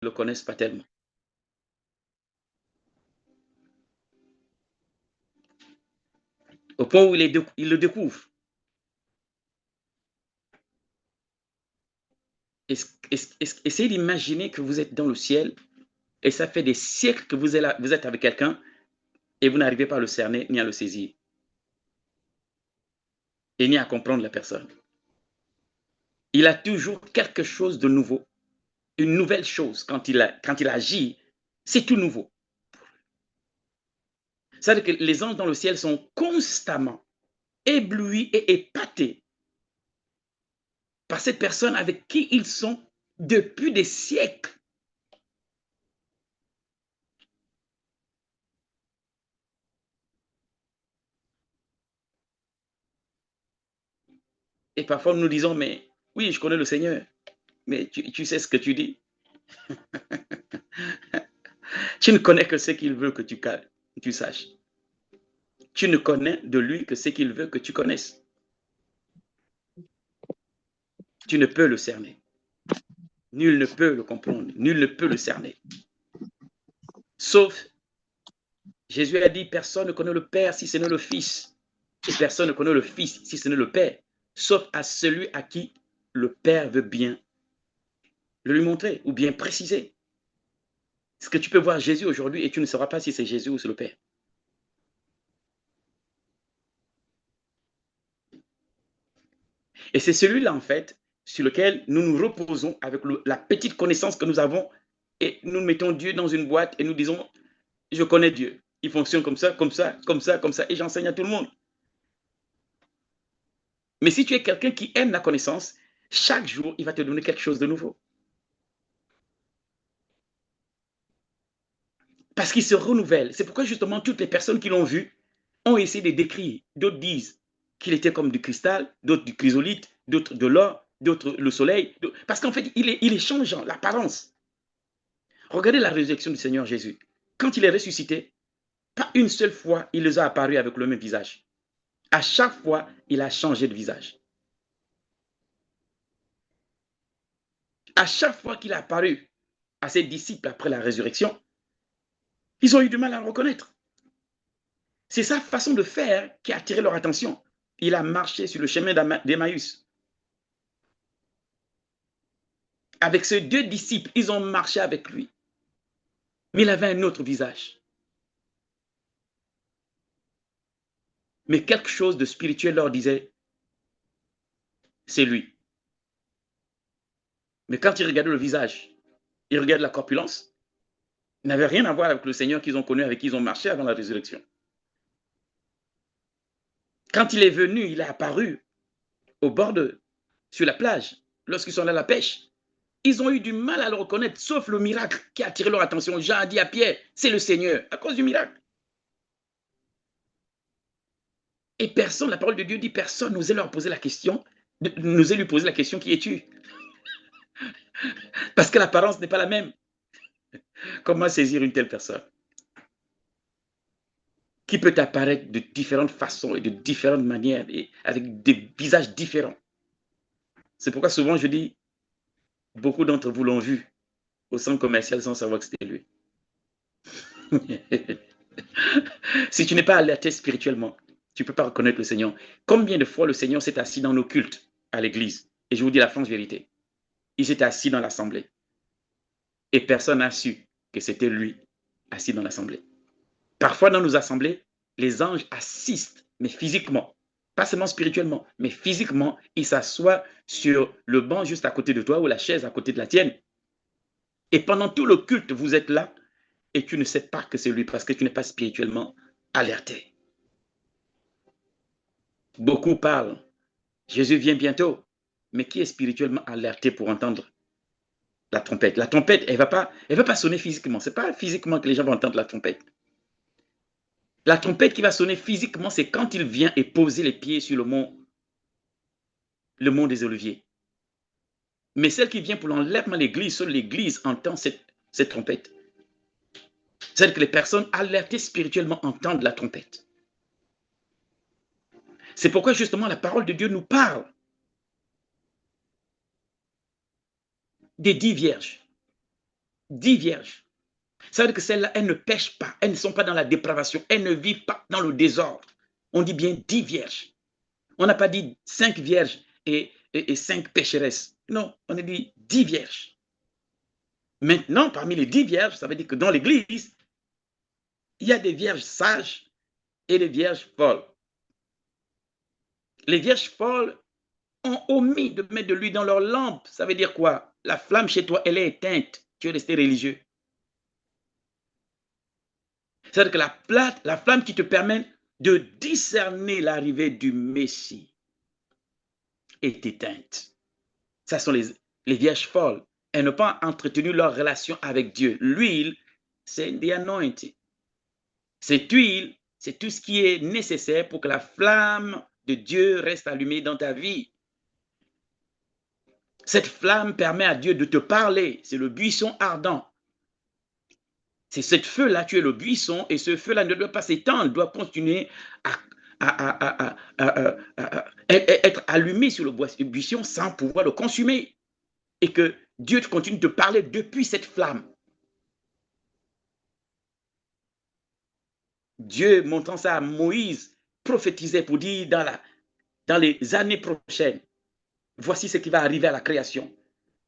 le connaissent pas tellement. Au point où il le découvre. Essayez d'imaginer que vous êtes dans le ciel et ça fait des siècles que vous êtes avec quelqu'un et vous n'arrivez pas à le cerner ni à le saisir et ni à comprendre la personne. Il a toujours quelque chose de nouveau, une nouvelle chose quand il agit, c'est tout nouveau. C'est-à-dire que les anges dans le ciel sont constamment éblouis et épatés par cette personne avec qui ils sont depuis des siècles. Et parfois nous nous disons, mais oui, je connais le Seigneur, mais tu sais ce que tu dis. Tu ne connais que ce qu'il veut que tu saches. Tu ne connais de lui que ce qu'il veut que tu connaisses. Tu ne peux le cerner. Nul ne peut le comprendre. Nul ne peut le cerner. Sauf, Jésus a dit, personne ne connaît le Père si ce n'est le Fils. Et personne ne connaît le Fils si ce n'est le Père. Sauf à celui à qui le Père veut bien le lui montrer ou bien préciser. Est-ce que tu peux voir Jésus aujourd'hui et tu ne sauras pas si c'est Jésus ou c'est le Père? Et c'est celui-là, en fait, sur lequel nous nous reposons avec la petite connaissance que nous avons et nous mettons Dieu dans une boîte et nous disons, je connais Dieu. Il fonctionne comme ça, comme ça, comme ça, comme ça, et j'enseigne à tout le monde. Mais si tu es quelqu'un qui aime la connaissance, chaque jour, il va te donner quelque chose de nouveau. Parce qu'il se renouvelle. C'est pourquoi justement toutes les personnes qui l'ont vu ont essayé de décrire. D'autres disent qu'il était comme du cristal, d'autres du chrysolite, d'autres de l'or, d'autres le soleil. Parce qu'en fait, il est changeant, l'apparence. Regardez la résurrection du Seigneur Jésus. Quand il est ressuscité, pas une seule fois, il les a apparus avec le même visage. À chaque fois, il a changé de visage. À chaque fois qu'il a apparu à ses disciples après la résurrection, ils ont eu du mal à le reconnaître. C'est sa façon de faire qui a attiré leur attention. Il a marché sur le chemin d'Emmaüs. Avec ses deux disciples, ils ont marché avec lui. Mais il avait un autre visage. Mais quelque chose de spirituel leur disait, c'est lui. Mais quand ils regardaient le visage, ils regardaient la corpulence, il n'avait rien à voir avec le Seigneur qu'ils ont connu, avec qui ils ont marché avant la résurrection. Quand il est venu, il est apparu au bord sur la plage, lorsqu'ils sont allés à la pêche. Ils ont eu du mal à le reconnaître, sauf le miracle qui a attiré leur attention. Jean a dit à Pierre, c'est le Seigneur, à cause du miracle. Et personne, la parole de Dieu dit, personne n'osait leur poser la question, n'osait lui poser la question, qui es-tu? Parce que l'apparence n'est pas la même. Comment saisir une telle personne qui peut apparaître de différentes façons et de différentes manières et avec des visages différents? C'est pourquoi souvent je dis, beaucoup d'entre vous l'ont vu au centre commercial sans savoir que c'était lui. Si tu n'es pas alerté spirituellement, tu ne peux pas reconnaître le Seigneur. Combien de fois le Seigneur s'est assis dans nos cultes à l'église? Et je vous dis la franche vérité. Il s'est assis dans l'assemblée. Et personne n'a su que c'était lui assis dans l'assemblée. Parfois, dans nos assemblées, les anges assistent, mais physiquement. Pas seulement spirituellement, mais physiquement, ils s'assoient sur le banc juste à côté de toi ou la chaise à côté de la tienne. Et pendant tout le culte, vous êtes là et tu ne sais pas que c'est lui parce que tu n'es pas spirituellement alerté. Beaucoup parlent. Jésus vient bientôt. Mais qui est spirituellement alerté pour entendre la trompette? La trompette, elle ne va pas sonner physiquement. Ce n'est pas physiquement que les gens vont entendre la trompette. La trompette qui va sonner physiquement, c'est quand il vient et poser les pieds sur le mont des Oliviers. Mais celle qui vient pour l'enlèvement de l'église, seule l'église entend cette trompette. C'est-à-dire que les personnes alertées spirituellement entendent la trompette. C'est pourquoi justement la parole de Dieu nous parle des 10 vierges. 10 vierges. Ça veut dire que celles-là, elles ne pêchent pas, elles ne sont pas dans la dépravation, elles ne vivent pas dans le désordre. On dit bien 10 vierges. On n'a pas dit 5 vierges et 5 pécheresses. Non, on a dit 10 vierges. Maintenant, parmi les 10 vierges, ça veut dire que dans l'Église, il y a des vierges sages et des vierges folles. Les vierges folles ont omis de mettre de l'huile dans leur lampe. Ça veut dire quoi? La flamme chez toi, elle est éteinte. Tu es resté religieux. C'est-à-dire que la flamme qui te permet de discerner l'arrivée du Messie est éteinte. Ça sont les vierges folles. Elles n'ont pas entretenu leur relation avec Dieu. L'huile, c'est the anointing. Cette huile, c'est tout ce qui est nécessaire pour que la flamme de Dieu reste allumée dans ta vie. Cette flamme permet à Dieu de te parler. C'est le buisson ardent. C'est ce feu-là, tu es le buisson, et ce feu-là ne doit pas s'éteindre, doit continuer à être allumé sur le buisson sans pouvoir le consumer. Et que Dieu continue de parler depuis cette flamme. Dieu, montrant ça à Moïse, prophétisait pour dire dans les années prochaines, voici ce qui va arriver à la création.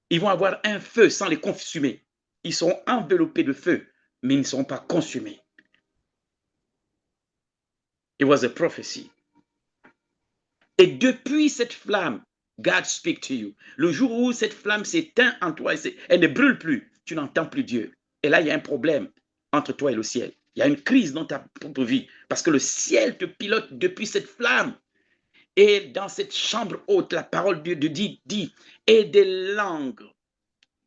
Ils vont avoir un feu sans les consumer. Ils sont enveloppés de feu, mais ils ne sont pas consumés. It was a prophecy. Et depuis cette flamme, God speak to you. Le jour où cette flamme s'éteint en toi, elle ne brûle plus, tu n'entends plus Dieu. Et là, il y a un problème entre toi et le ciel. Il y a une crise dans ta propre vie parce que le ciel te pilote depuis cette flamme. Et dans cette chambre haute, la parole de Dieu dit, et des langues,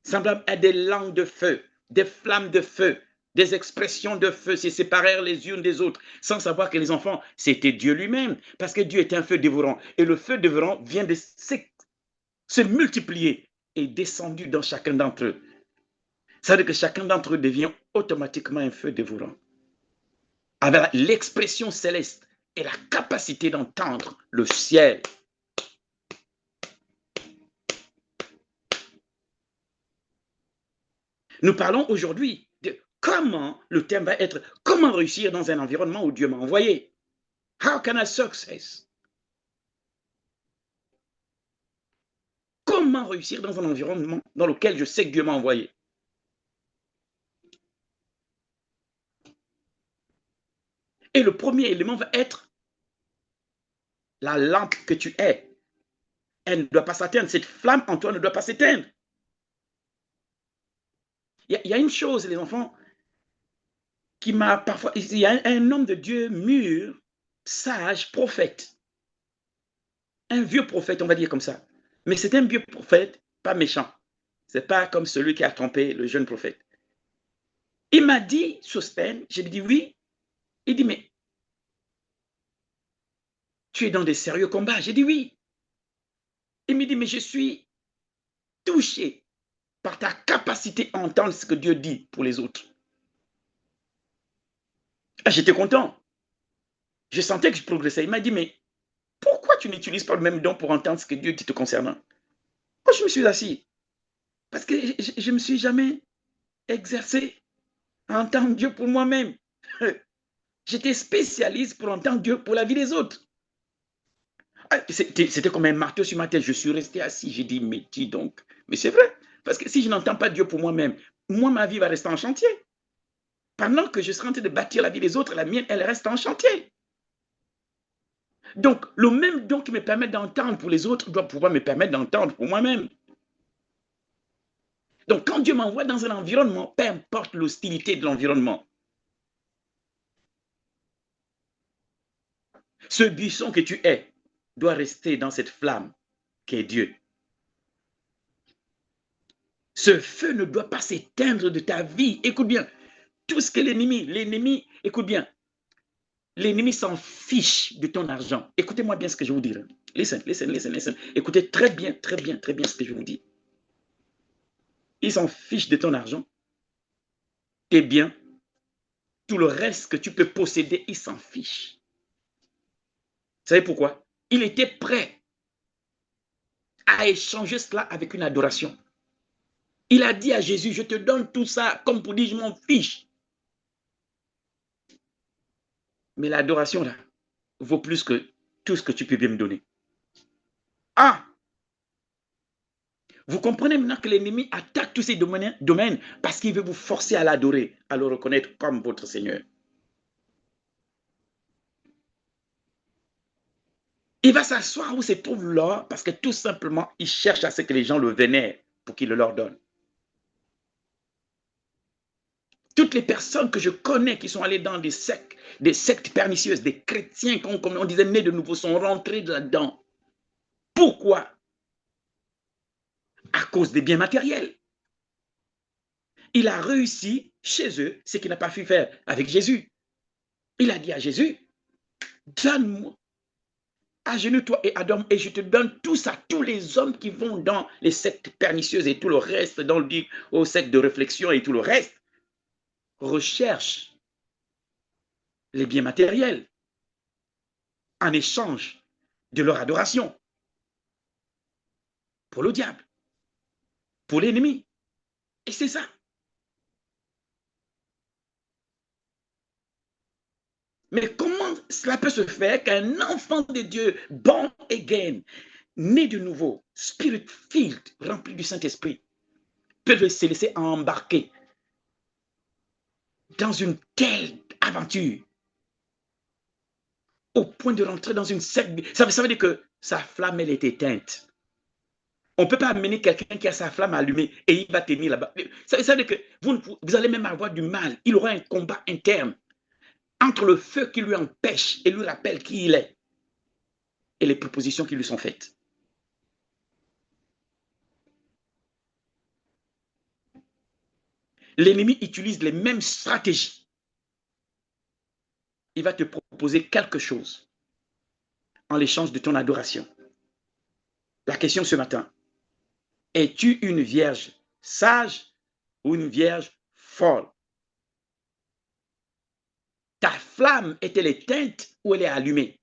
semblables à des langues de feu, des flammes de feu, des expressions de feu se séparèrent les unes des autres, sans savoir que les enfants, c'était Dieu lui-même, parce que Dieu est un feu dévorant. Et le feu dévorant vient de se multiplier et descendu dans chacun d'entre eux. Ça veut dire que chacun d'entre eux devient automatiquement un feu dévorant. Avec l'expression céleste et la capacité d'entendre le ciel. Nous parlons aujourd'hui de comment le thème va être, comment réussir dans un environnement où Dieu m'a envoyé. How can I success? Comment réussir dans un environnement dans lequel je sais que Dieu m'a envoyé? Et le premier élément va être la lampe que tu es. Elle ne doit pas s'éteindre. Cette flamme en toi ne doit pas s'éteindre. Il y a une chose, les enfants, qui m'a parfois... Il y a un homme de Dieu mûr, sage, prophète. Un vieux prophète, on va dire comme ça. Mais c'est un vieux prophète, pas méchant. C'est pas comme celui qui a trompé le jeune prophète. Il m'a dit, Sosthène, j'ai dit oui. Il dit, mais tu es dans des sérieux combats. J'ai dit oui. Il me dit, mais je suis touché par ta capacité à entendre ce que Dieu dit pour les autres. Ah, j'étais content. Je sentais que je progressais. Il m'a dit, mais pourquoi tu n'utilises pas le même don pour entendre ce que Dieu dit te concernant? Moi, je me suis assis. Parce que je ne me suis jamais exercé à entendre Dieu pour moi-même. J'étais spécialiste pour entendre Dieu pour la vie des autres. C'était comme un marteau sur ma tête. Je suis resté assis. J'ai dit, mais dis donc. Mais c'est vrai. Parce que si je n'entends pas Dieu pour moi-même, moi, ma vie va rester en chantier. Pendant que je serai en train de bâtir la vie des autres, la mienne, elle reste en chantier. Donc, le même don qui me permet d'entendre pour les autres doit pouvoir me permettre d'entendre pour moi-même. Donc, quand Dieu m'envoie dans un environnement, peu importe l'hostilité de l'environnement, ce buisson que tu es doit rester dans cette flamme qui est Dieu. Ce feu ne doit pas s'éteindre de ta vie. Écoute bien, tout ce que l'ennemi, écoute bien, l'ennemi s'en fiche de ton argent. Écoutez-moi bien ce que je vous dis. Listen. Écoutez très bien ce que je vous dis. Il s'en fiche de ton argent, tes biens, tout le reste que tu peux posséder, il s'en fiche. Vous savez pourquoi? Il était prêt à échanger cela avec une adoration. Il a dit à Jésus, je te donne tout ça, comme pour dire, je m'en fiche. Mais l'adoration, là, vaut plus que tout ce que tu peux bien me donner. Ah! Vous comprenez maintenant que l'ennemi attaque tous ces domaines parce qu'il veut vous forcer à l'adorer, à le reconnaître comme votre Seigneur. Il va s'asseoir où se trouve l'or parce que tout simplement, il cherche à ce que les gens le vénèrent pour qu'il le leur donne. Toutes les personnes que je connais qui sont allées dans des sectes pernicieuses, des chrétiens, comme on disait, nés de nouveau, sont rentrés là-dedans. Pourquoi? À cause des biens matériels. Il a réussi chez eux ce qu'il n'a pas pu faire avec Jésus. Il a dit à Jésus, donne-moi, agenouille-toi et adore, et je te donne tout ça, tous les hommes qui vont dans les sectes pernicieuses et tout le reste, dans le aux sectes de réflexion et tout le reste, recherchent les biens matériels en échange de leur adoration pour le diable, pour l'ennemi. Et c'est ça. Mais comment cela peut se faire qu'un enfant de Dieu, born again, né de nouveau, spirit-filled, rempli du Saint-Esprit, peut se laisser embarquer dans une telle aventure au point de rentrer dans une secte? Ça veut dire que sa flamme, elle est éteinte. On ne peut pas amener quelqu'un qui a sa flamme allumée et il va tenir là-bas. Ça veut dire que vous allez même avoir du mal. Il aura un combat interne entre le feu qui lui empêche et lui rappelle qui il est et les propositions qui lui sont faites. L'ennemi utilise les mêmes stratégies. Il va te proposer quelque chose en l'échange de ton adoration. La question ce matin, es-tu une vierge sage ou une vierge folle? Ta flamme est-elle éteinte ou elle est allumée?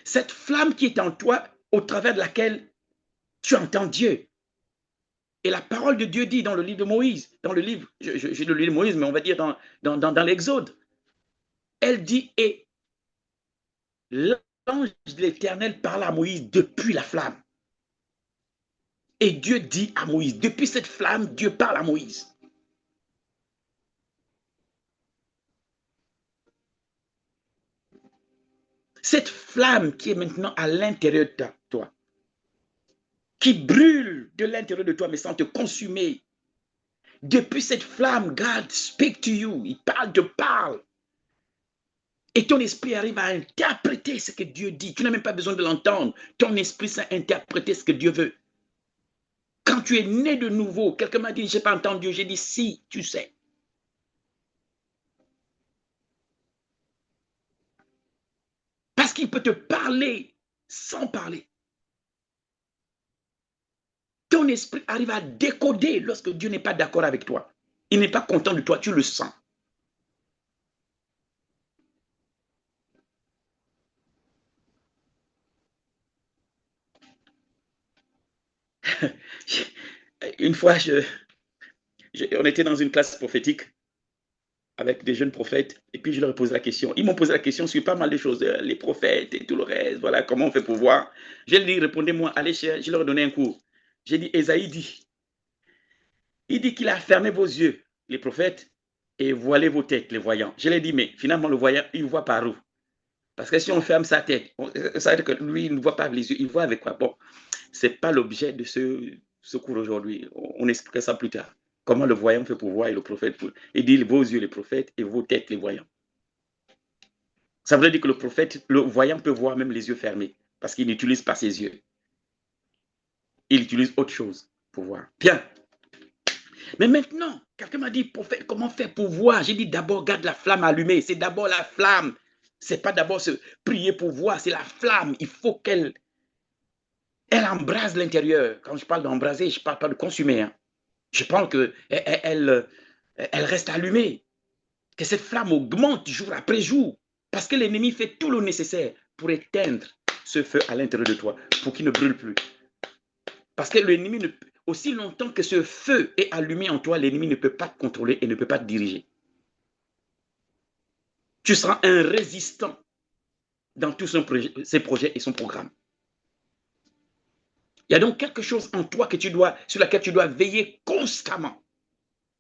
Cette flamme qui est en toi, au travers de laquelle tu entends Dieu. Et la parole de Dieu dit dans le livre de Moïse, dans le livre, j'ai le livre de Moïse, mais on va dire dans l'Exode, elle dit, et l'ange de l'Éternel parla à Moïse depuis la flamme. Et Dieu dit à Moïse, depuis cette flamme, Dieu parle à Moïse. Cette flamme qui est maintenant à l'intérieur de toi, qui brûle de l'intérieur de toi, mais sans te consumer. Depuis cette flamme, God speak to you. Il te parle. Et ton esprit arrive à interpréter ce que Dieu dit. Tu n'as même pas besoin de l'entendre. Ton esprit sait interpréter ce que Dieu veut. Quand tu es né de nouveau, quelqu'un m'a dit, je n'ai pas entendu. J'ai dit, si, tu sais. Parce qu'il peut te parler sans parler. Ton esprit arrive à décoder lorsque Dieu n'est pas d'accord avec toi. Il n'est pas content de toi, tu le sens. Une fois, on était dans une classe prophétique avec des jeunes prophètes, et puis je leur ai posé la question. Ils m'ont posé la question sur pas mal de choses, les prophètes et tout le reste, voilà, comment on fait pour voir. Je leur ai dit, répondez-moi, allez, je leur ai donné un cours. J'ai dit, Esaïe dit, il dit qu'il a fermé vos yeux, les prophètes, et voilé vos têtes, les voyants. Je leur ai dit, mais finalement, le voyant, il voit par où? Parce que si on ferme sa tête, ça veut dire que lui, il ne voit pas avec les yeux, il voit avec quoi? Bon, ce n'est pas l'objet de ce cours aujourd'hui. On expliquera ça plus tard. Comment le voyant fait pour voir et le prophète pour. Il dit vos yeux les prophètes et vos têtes les voyants. Ça veut dire que le prophète, le voyant peut voir même les yeux fermés parce qu'il n'utilise pas ses yeux. Il utilise autre chose pour voir. Bien. Mais maintenant, quelqu'un m'a dit, prophète, comment faire pour voir? J'ai dit d'abord, garde la flamme allumée. C'est d'abord la flamme. C'est pas d'abord se prier pour voir, c'est la flamme. Il faut qu'elle embrase l'intérieur. Quand je parle d'embraser, je ne parle pas de consumer. Hein. Je parle qu'elle reste allumée. Que cette flamme augmente jour après jour. Parce que l'ennemi fait tout le nécessaire pour éteindre ce feu à l'intérieur de toi, pour qu'il ne brûle plus. Parce que l'ennemi, aussi longtemps que ce feu est allumé en toi, l'ennemi ne peut pas te contrôler et ne peut pas te diriger. Tu seras un résistant dans tous ses projets et son programme. Il y a donc quelque chose en toi sur laquelle tu dois veiller constamment.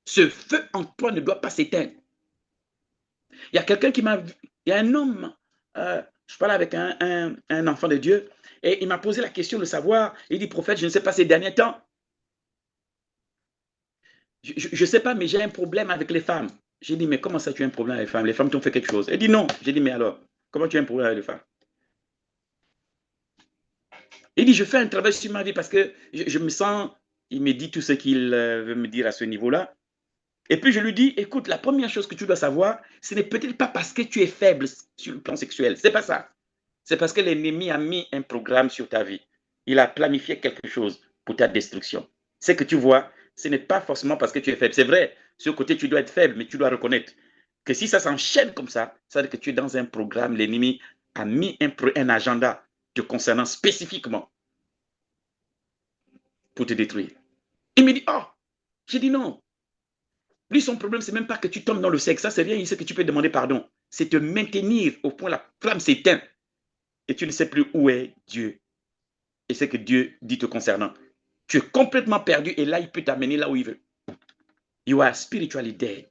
Ce feu en toi ne doit pas s'éteindre. Il y a quelqu'un il y a un homme, je parlais avec un enfant de Dieu, et il m'a posé la question de savoir, il dit, prophète, je ne sais pas ces derniers temps, je ne sais pas, mais j'ai un problème avec les femmes. J'ai dit, mais comment ça tu as un problème avec les femmes? Les femmes t'ont fait quelque chose. Il dit non. J'ai dit, mais alors, comment tu as un problème avec les femmes? Il dit, je fais un travail sur ma vie parce que je me sens, il me dit tout ce qu'il veut me dire à ce niveau-là. Et puis je lui dis, écoute, la première chose que tu dois savoir, ce n'est peut-être pas parce que tu es faible sur le plan sexuel. C'est pas ça. C'est parce que l'ennemi a mis un programme sur ta vie. Il a planifié quelque chose pour ta destruction. Ce que tu vois, ce n'est pas forcément parce que tu es faible. C'est vrai, sur le côté, tu dois être faible, mais tu dois reconnaître que si ça s'enchaîne comme ça veut dire que tu es dans un programme, l'ennemi a mis un agenda te concernant spécifiquement pour te détruire. Il me dit, oh, j'ai dit non. Lui, son problème, c'est même pas que tu tombes dans le sexe. Ça, c'est rien, il sait que tu peux demander pardon. C'est te maintenir au point où la flamme s'éteint et tu ne sais plus où est Dieu et ce que Dieu dit te concernant. Tu es complètement perdu et là, il peut t'amener là où il veut. You are spiritually dead.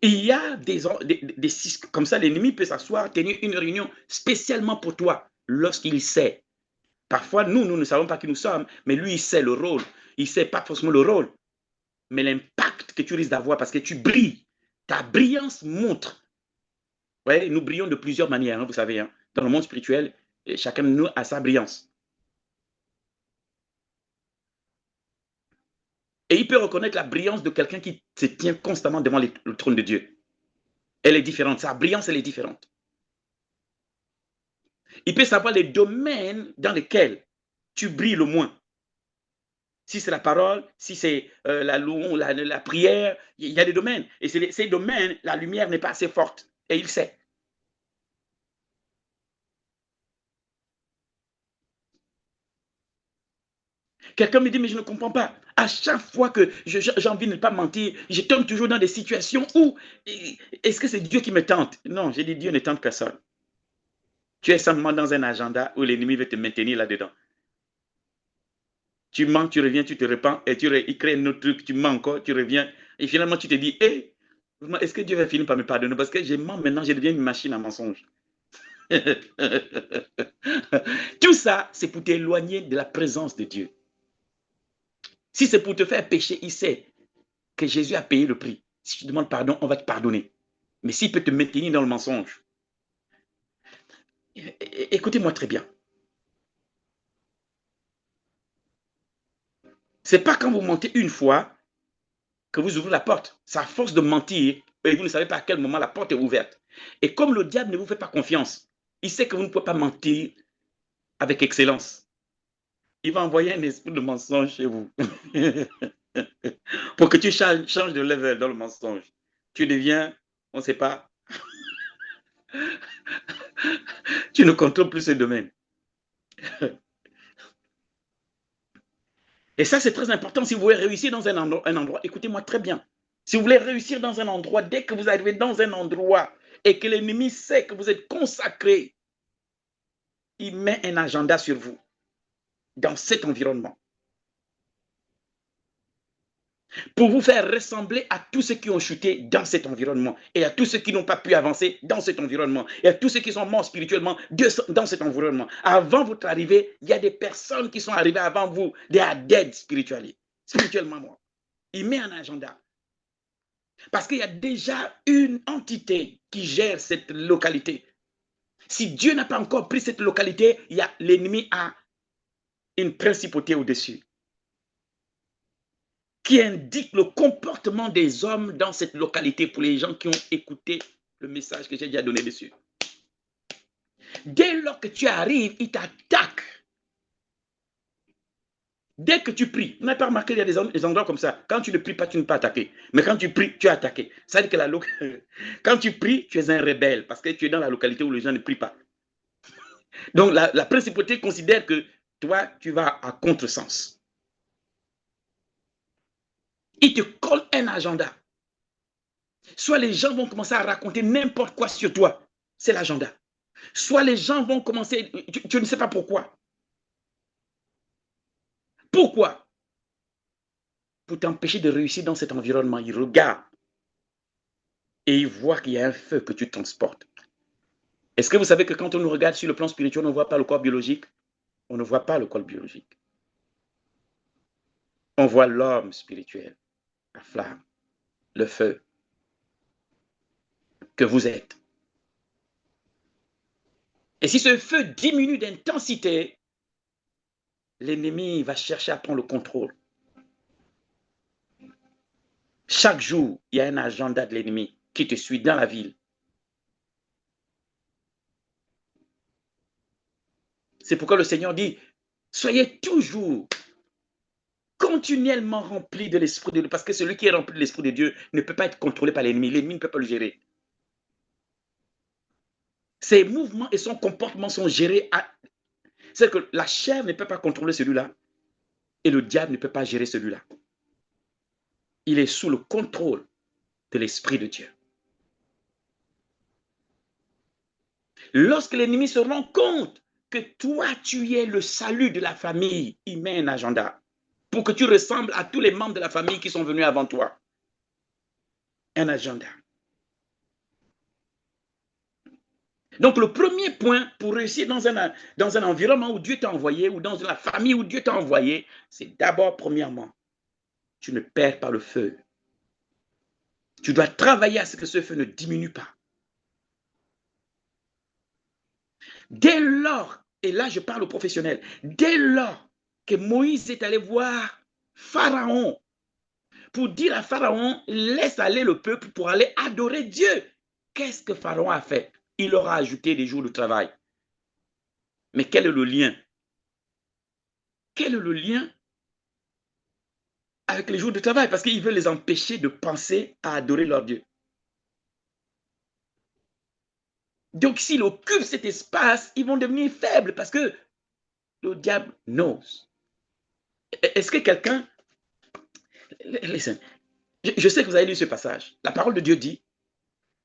Il y a des comme ça, l'ennemi peut s'asseoir, tenir une réunion spécialement pour toi lorsqu'il sait. Parfois, nous ne savons pas qui nous sommes, mais lui, il sait le rôle. Il ne sait pas forcément le rôle, mais l'impact que tu risques d'avoir parce que tu brilles. Ta brillance montre. Ouais, nous brillons de plusieurs manières, hein, vous savez. Hein. Dans le monde spirituel, chacun de nous a sa brillance. Et il peut reconnaître la brillance de quelqu'un qui se tient constamment devant le trône de Dieu. Elle est différente. Sa brillance, elle est différente. Il peut savoir les domaines dans lesquels tu brilles le moins. Si c'est la parole, si c'est la prière, il y a des domaines. Et ces domaines, la lumière n'est pas assez forte. Et il sait. Quelqu'un me dit, mais je ne comprends pas. À chaque fois que j'ai envie de ne pas mentir, je tombe toujours dans des situations où, est-ce que c'est Dieu qui me tente? Non, j'ai dit, Dieu ne tente personne. Tu es simplement dans un agenda où l'ennemi veut te maintenir là-dedans. Tu mens, tu reviens, tu te repens, et il crée un autre truc, tu mens encore, tu reviens, et finalement tu te dis, hé, est-ce que Dieu va finir par me pardonner? Parce que je mens maintenant, je deviens une machine à mensonge. Tout ça, c'est pour t'éloigner de la présence de Dieu. Si c'est pour te faire pécher, il sait que Jésus a payé le prix. Si tu demandes pardon, on va te pardonner. Mais s'il peut te maintenir dans le mensonge, écoutez-moi très bien. Ce n'est pas quand vous mentez une fois que vous ouvrez la porte. C'est à force de mentir et vous ne savez pas à quel moment la porte est ouverte. Et comme le diable ne vous fait pas confiance, il sait que vous ne pouvez pas mentir avec excellence. Il va envoyer un esprit de mensonge chez vous pour que tu changes de level dans le mensonge. Tu deviens, on ne sait pas, tu ne contrôles plus ce domaine. Et ça, c'est très important si vous voulez réussir dans un endroit. Écoutez-moi très bien. Si vous voulez réussir dans un endroit, dès que vous arrivez dans un endroit et que l'ennemi sait que vous êtes consacré, il met un agenda sur vous dans cet environnement pour vous faire ressembler à tous ceux qui ont chuté dans cet environnement et à tous ceux qui n'ont pas pu avancer dans cet environnement et à tous ceux qui sont morts spirituellement dans cet environnement. Avant votre arrivée, il y a des personnes qui sont arrivées avant vous, they are dead spirituellement morts. Il met un agenda. Parce qu'il y a déjà une entité qui gère cette localité. Si Dieu n'a pas encore pris cette localité, l'ennemi a une principauté au-dessus qui indique le comportement des hommes dans cette localité pour les gens qui ont écouté le message que j'ai déjà donné dessus. Dès lors que tu arrives, il t'attaque. Dès que tu pries, vous n'avez pas remarqué, il y a des endroits comme ça. Quand tu ne pries pas, tu ne peux pas attaquer. Mais quand tu pries, tu es attaqué. Ça veut dire que quand tu pries, tu es un rebelle parce que tu es dans la localité où les gens ne prient pas. Donc la principauté considère que toi, tu vas à contresens. Il te colle un agenda. Soit les gens vont commencer à raconter n'importe quoi sur toi. C'est l'agenda. Soit les gens vont commencer, tu ne sais pas pourquoi. Pourquoi? Pour t'empêcher de réussir dans cet environnement. Ils regardent et ils voient qu'il y a un feu que tu transportes. Est-ce que vous savez que quand on nous regarde sur le plan spirituel, on ne voit pas le corps biologique? On ne voit pas le corps biologique. On voit l'homme spirituel, la flamme, le feu que vous êtes. Et si ce feu diminue d'intensité, l'ennemi va chercher à prendre le contrôle. Chaque jour, il y a un agenda de l'ennemi qui te suit dans la ville. C'est pourquoi le Seigneur dit, soyez toujours continuellement remplis de l'Esprit de Dieu, parce que celui qui est rempli de l'Esprit de Dieu ne peut pas être contrôlé par l'ennemi. L'ennemi ne peut pas le gérer. Ses mouvements et son comportement sont gérés. C'est que la chair ne peut pas contrôler celui-là et le diable ne peut pas gérer celui-là. Il est sous le contrôle de l'Esprit de Dieu. Lorsque l'ennemi se rend compte que toi, tu es le salut de la famille, il met un agenda pour que tu ressembles à tous les membres de la famille qui sont venus avant toi. Un agenda. Donc, le premier point pour réussir dans un environnement où Dieu t'a envoyé ou dans la famille où Dieu t'a envoyé, c'est d'abord, premièrement, tu ne perds pas le feu. Tu dois travailler à ce que ce feu ne diminue pas. Dès lors, et là je parle aux professionnels, dès lors que Moïse est allé voir Pharaon pour dire à Pharaon, laisse aller le peuple pour aller adorer Dieu. Qu'est-ce que Pharaon a fait? Il leur a ajouté des jours de travail. Mais quel est le lien? Quel est le lien avec les jours de travail? Parce qu'il veut les empêcher de penser à adorer leur Dieu. Donc s'il occupe cet espace, ils vont devenir faibles parce que le diable n'ose. Est-ce que quelqu'un... Listen, je sais que vous avez lu ce passage. La parole de Dieu dit,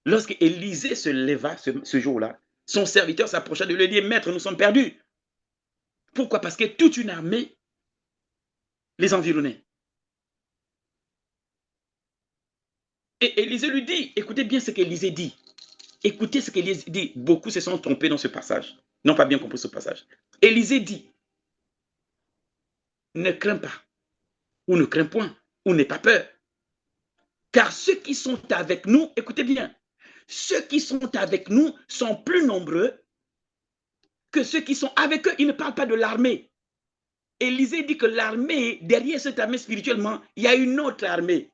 lorsque Élisée se leva ce jour-là, son serviteur s'approcha de lui et dit, Maître, nous sommes perdus. Pourquoi? Parce que toute une armée les environnait. Et Élisée lui dit, écoutez bien ce qu'Élisée dit. Écoutez ce qu'Élisée dit. Beaucoup se sont trompés dans ce passage. N'ont pas bien compris ce passage. Élisée dit, ne crains pas, ou ne crains point, ou n'aie pas peur. Car ceux qui sont avec nous, écoutez bien, ceux qui sont avec nous sont plus nombreux que ceux qui sont avec eux. Il ne parle pas de l'armée. Élisée dit que l'armée, derrière cette armée spirituellement, il y a une autre armée.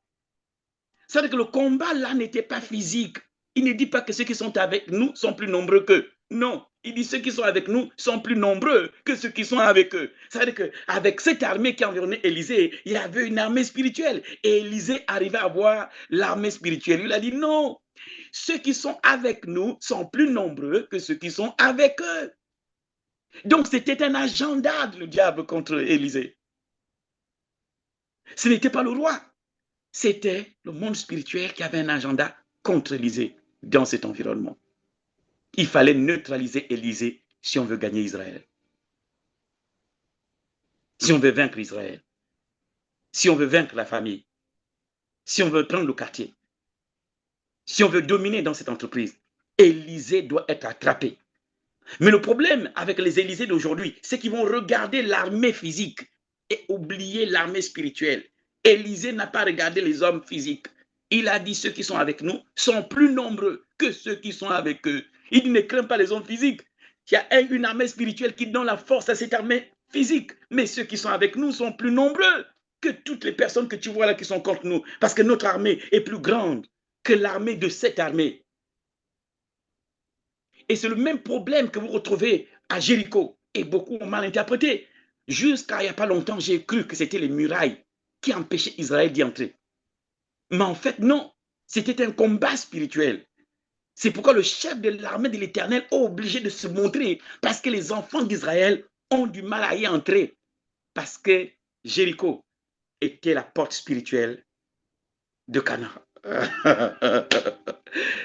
C'est-à-dire que le combat là n'était pas physique. Il ne dit pas que ceux qui sont avec nous sont plus nombreux qu'eux. Non, il dit ceux qui sont avec nous sont plus nombreux que ceux qui sont avec eux. C'est-à-dire qu'avec cette armée qui environnait Élisée, il y avait une armée spirituelle. Et Élisée arrivait à voir l'armée spirituelle. Il a dit non, ceux qui sont avec nous sont plus nombreux que ceux qui sont avec eux. Donc c'était un agenda du diable contre Élisée. Ce n'était pas le roi. C'était le monde spirituel qui avait un agenda contre Élisée dans cet environnement. Il fallait neutraliser Élisée si on veut gagner Israël. Si on veut vaincre Israël. Si on veut vaincre la famille. Si on veut prendre le quartier. Si on veut dominer dans cette entreprise, Élisée doit être attrapé. Mais le problème avec les Élysées d'aujourd'hui, c'est qu'ils vont regarder l'armée physique et oublier l'armée spirituelle. Élisée n'a pas regardé les hommes physiques. Il a dit ceux qui sont avec nous sont plus nombreux que ceux qui sont avec eux. Il ne craint pas les hommes physiques. Il y a une armée spirituelle qui donne la force à cette armée physique. Mais ceux qui sont avec nous sont plus nombreux que toutes les personnes que tu vois là qui sont contre nous. Parce que notre armée est plus grande que l'armée de cette armée. Et c'est le même problème que vous retrouvez à Jéricho. Et beaucoup ont mal interprété. Jusqu'à il n'y a pas longtemps, j'ai cru que c'était les murailles qui empêchaient Israël d'y entrer. Mais en fait, non. C'était un combat spirituel. C'est pourquoi le chef de l'armée de l'Éternel est obligé de se montrer parce que les enfants d'Israël ont du mal à y entrer. Parce que Jéricho était la porte spirituelle de Canaan.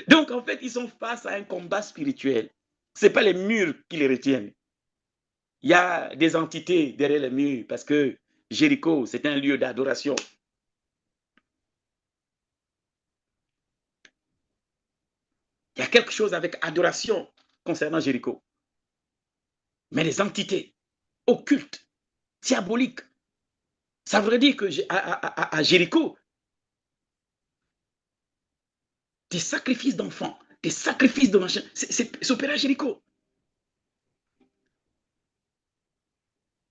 Donc, en fait, ils sont face à un combat spirituel. Ce n'est pas les murs qui les retiennent. Il y a des entités derrière les murs parce que Jéricho, c'est un lieu d'adoration. Il y a quelque chose avec adoration concernant Jéricho. Mais les entités occultes, diaboliques, ça voudrait dire que à Jéricho, tes sacrifices d'enfants, tes sacrifices de machin, c'est opéré à Jéricho.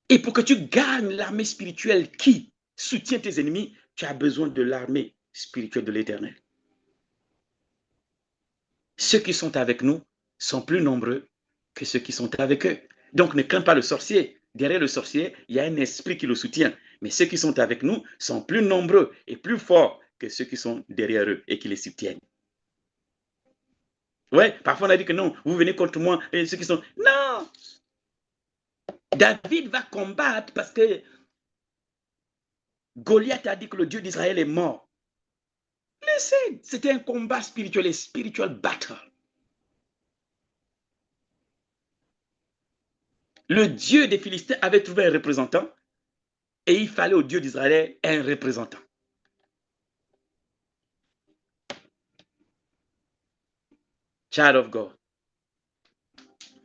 Et pour que tu gagnes l'armée spirituelle qui soutient tes ennemis, tu as besoin de l'armée spirituelle de l'Éternel. Ceux qui sont avec nous sont plus nombreux que ceux qui sont avec eux. Donc ne crains pas le sorcier. Derrière le sorcier, il y a un esprit qui le soutient. Mais ceux qui sont avec nous sont plus nombreux et plus forts que ceux qui sont derrière eux et qui les soutiennent. Ouais, parfois on a dit que non, vous venez contre moi et ceux qui sont... Non! David va combattre parce que Goliath a dit que le Dieu d'Israël est mort. Laissez, c'était un combat spirituel, spiritual battle. Le Dieu des Philistins avait trouvé un représentant et il fallait au Dieu d'Israël un représentant. Child of God,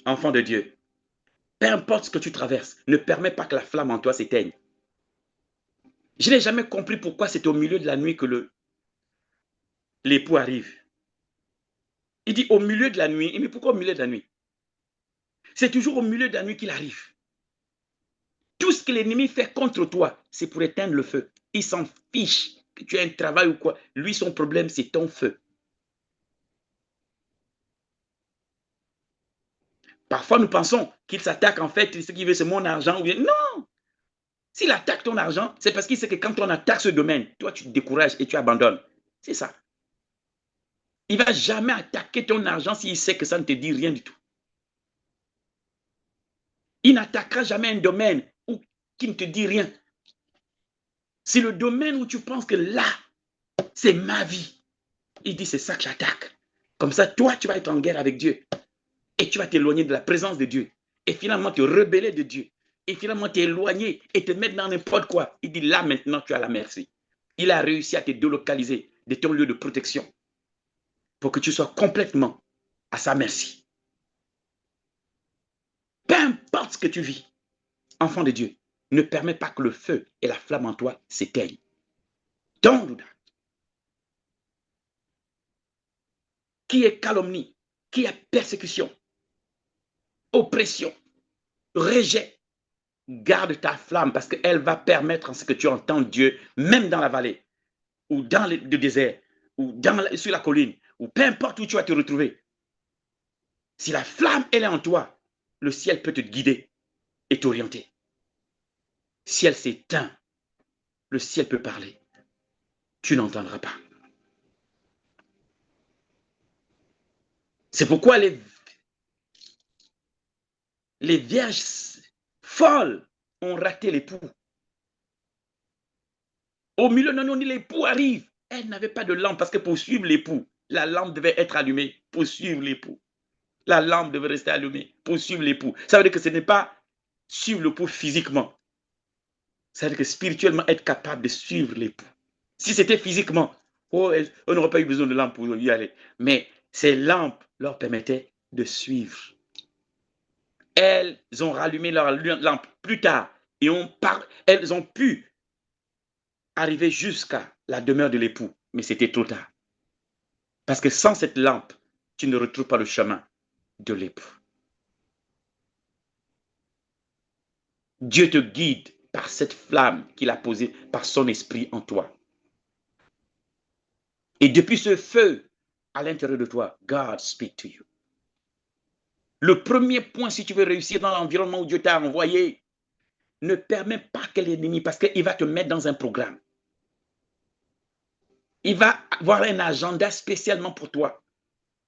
enfant de Dieu, peu importe ce que tu traverses, ne permets pas que la flamme en toi s'éteigne. Je n'ai jamais compris pourquoi c'est au milieu de la nuit que l'époux arrive. Il dit au milieu de la nuit. Mais pourquoi au milieu de la nuit? C'est toujours au milieu de la nuit qu'il arrive. Tout ce que l'ennemi fait contre toi, c'est pour éteindre le feu. Il s'en fiche que tu aies un travail ou quoi. Lui, son problème, c'est ton feu. Parfois, nous pensons qu'il s'attaque en fait, ce qu'il veut, c'est mon argent. Ou bien... Non! S'il attaque ton argent, c'est parce qu'il sait que quand on attaque ce domaine, toi, tu te décourages et tu abandonnes. C'est ça. Il ne va jamais attaquer ton argent s'il sait que ça ne te dit rien du tout. Il n'attaquera jamais un domaine qui ne te dit rien. C'est le domaine où tu penses que là, c'est ma vie. Il dit, c'est ça que j'attaque. Comme ça, toi, tu vas être en guerre avec Dieu. Et tu vas t'éloigner de la présence de Dieu. Et finalement, te rebeller de Dieu. Et finalement, t'éloigner et te mettre dans n'importe quoi. Il dit, là, maintenant, tu as la merci. Il a réussi à te délocaliser de ton lieu de protection pour que tu sois complètement à sa merci. Peu importe ce que tu vis, enfant de Dieu, ne permets pas que le feu et la flamme en toi s'éteignent. Don't do that. Qui est calomnie, qui est persécution, oppression, rejet, garde ta flamme parce qu'elle va permettre à ce que tu entends Dieu, même dans la vallée, ou dans le désert, ou sur la colline, ou peu importe où tu vas te retrouver. Si la flamme, elle est en toi, le ciel peut te guider et t'orienter. Si elle s'éteint, le ciel peut parler. Tu n'entendras pas. C'est pourquoi les vierges folles ont raté l'époux. Au milieu, non, l'époux arrive. Elle n'avait pas de lampe parce que pour suivre l'époux, la lampe devait être allumée pour suivre l'époux. La lampe devait rester allumée pour suivre l'époux. Ça veut dire que ce n'est pas suivre l'époux physiquement. Ça veut dire que spirituellement, être capable de suivre l'époux. Si c'était physiquement, on n'aurait pas eu besoin de lampe pour y aller. Mais ces lampes leur permettaient de suivre. Elles ont rallumé leur lampe plus tard et elles ont pu arriver jusqu'à la demeure de l'époux. Mais c'était trop tard. Parce que sans cette lampe, tu ne retrouves pas le chemin de l'époux. Dieu te guide par cette flamme qu'il a posée par son esprit en toi. Et depuis ce feu à l'intérieur de toi, God speak to you. Le premier point, si tu veux réussir dans l'environnement où Dieu t'a envoyé, ne permets pas que l'ennemi, parce qu'il va te mettre dans un programme. Il va avoir un agenda spécialement pour toi.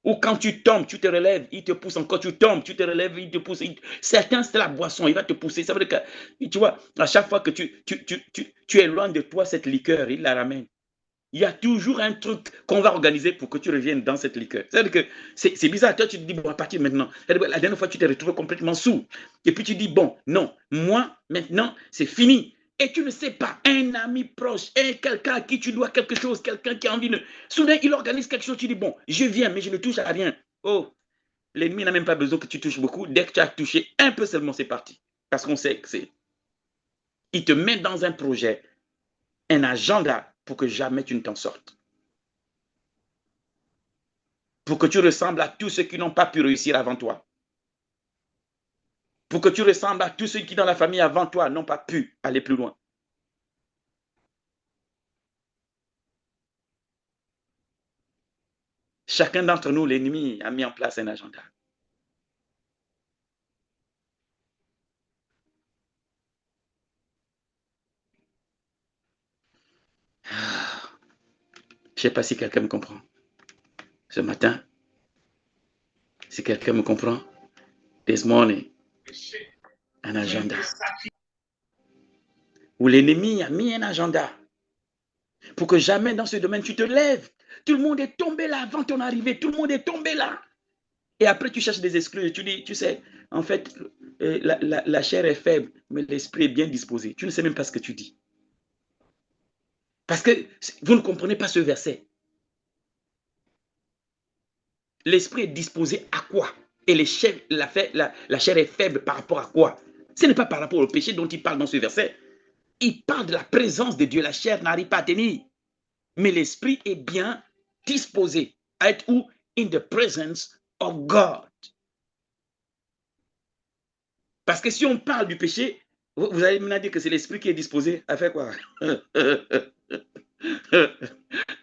Ou quand tu tombes, tu te relèves, il te pousse encore, tu tombes, tu te relèves, il te pousse. Certains, c'est la boisson, il va te pousser. Ça veut dire que, tu vois, à chaque fois que tu éloignes de toi cette liqueur, il la ramène. Il y a toujours un truc qu'on va organiser pour que tu reviennes dans cette liqueur. C'est-à-dire que c'est bizarre. Toi, tu te dis, bon, à partir de maintenant, la dernière fois, tu t'es retrouvé complètement sous. Et puis tu dis, bon, non, moi, maintenant, c'est fini. Et tu ne sais pas, un ami proche, quelqu'un à qui tu dois quelque chose, quelqu'un qui a envie de... Soudain, il organise quelque chose, tu dis, bon, je viens, mais je ne touche à rien. Oh, l'ennemi n'a même pas besoin que tu touches beaucoup. Dès que tu as touché un peu seulement, c'est parti. Parce qu'on sait que c'est... Il te met dans un projet, un agenda pour que jamais tu ne t'en sortes. Pour que tu ressembles à tous ceux qui n'ont pas pu réussir avant toi. Pour que tu ressembles à tous ceux qui dans la famille avant toi n'ont pas pu aller plus loin. Chacun d'entre nous, l'ennemi, a mis en place un agenda. Je ne sais pas si quelqu'un me comprend. Ce matin, si quelqu'un me comprend, this morning, un agenda. Où l'ennemi a mis un agenda. Pour que jamais dans ce domaine, tu te lèves. Tout le monde est tombé là avant ton arrivée. Tout le monde est tombé là. Et après, tu cherches des excuses. Tu dis, tu sais, en fait, la chair est faible, mais l'esprit est bien disposé. Tu ne sais même pas ce que tu dis. Parce que vous ne comprenez pas ce verset. L'esprit est disposé à quoi? Et la chair est faible par rapport à quoi? Ce n'est pas par rapport au péché dont il parle dans ce verset. Il parle de la présence de Dieu. La chair n'arrive pas à tenir. Mais l'esprit est bien disposé à être où? In the presence of God. Parce que si on parle du péché, vous allez maintenant dire que c'est l'esprit qui est disposé à faire quoi?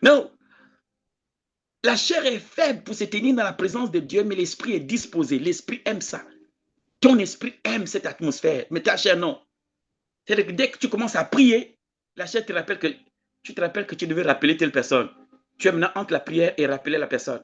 Non. La chair est faible pour se tenir dans la présence de Dieu, mais l'esprit est disposé. L'esprit aime ça. Ton esprit aime cette atmosphère, mais ta chair, non. C'est-à-dire que dès que tu commences à prier, la chair te rappelle que tu devais rappeler telle personne. Tu es maintenant entre la prière et rappeler la personne.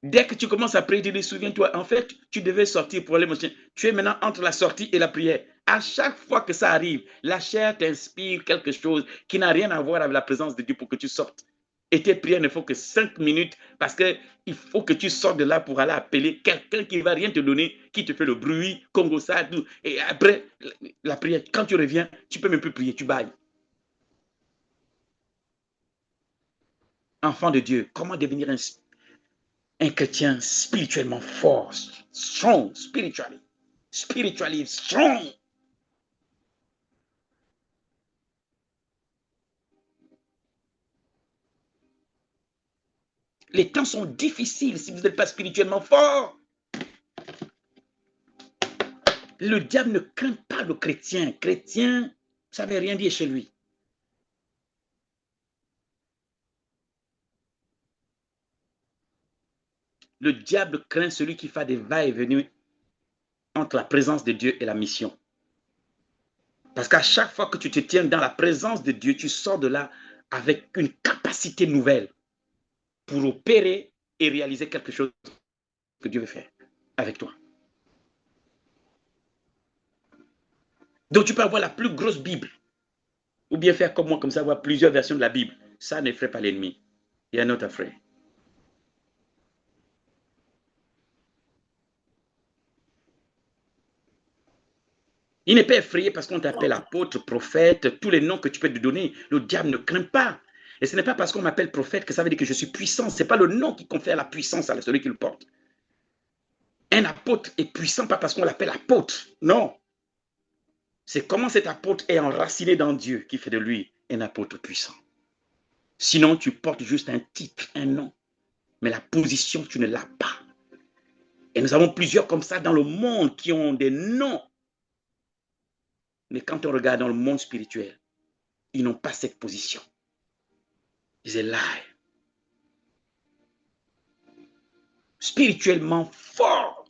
Dès que tu commences à prier, tu dis, souviens-toi, en fait, tu devais sortir pour aller manger. Tu es maintenant entre la sortie et la prière. À chaque fois que ça arrive, la chair t'inspire quelque chose qui n'a rien à voir avec la présence de Dieu pour que tu sortes. Et tes prières ne font que 5 minutes parce qu'il faut que tu sortes de là pour aller appeler quelqu'un qui ne va rien te donner, qui te fait le bruit, Congo ça, tout. Et après, la prière, quand tu reviens, tu ne peux même plus prier, tu bailles. Enfant de Dieu, comment devenir un chrétien spirituellement fort, strong, spiritually strong? Les temps sont difficiles si vous n'êtes pas spirituellement fort. Le diable ne craint pas le chrétien. Chrétien, ça ne veut rien dire chez lui. Le diable craint celui qui fait des va-et-venue entre la présence de Dieu et la mission. Parce qu'à chaque fois que tu te tiens dans la présence de Dieu, tu sors de là avec une capacité nouvelle pour opérer et réaliser quelque chose que Dieu veut faire avec toi. Donc tu peux avoir la plus grosse Bible, ou bien faire comme moi, comme ça, avoir plusieurs versions de la Bible. Ça n'effraie pas l'ennemi. Il y a not afraid. Il n'est pas effrayé parce qu'on t'appelle apôtre, prophète, tous les noms que tu peux te donner. Le diable ne craint pas. Et ce n'est pas parce qu'on m'appelle prophète que ça veut dire que je suis puissant. Ce n'est pas le nom qui confère la puissance à celui qui le porte. Un apôtre est puissant pas parce qu'on l'appelle apôtre. Non. C'est comment cet apôtre est enraciné dans Dieu qui fait de lui un apôtre puissant. Sinon, tu portes juste un titre, un nom. Mais la position, tu ne l'as pas. Et nous avons plusieurs comme ça dans le monde qui ont des noms. Mais quand on regarde dans le monde spirituel, ils n'ont pas cette position. It's a lie. Spirituellement fort.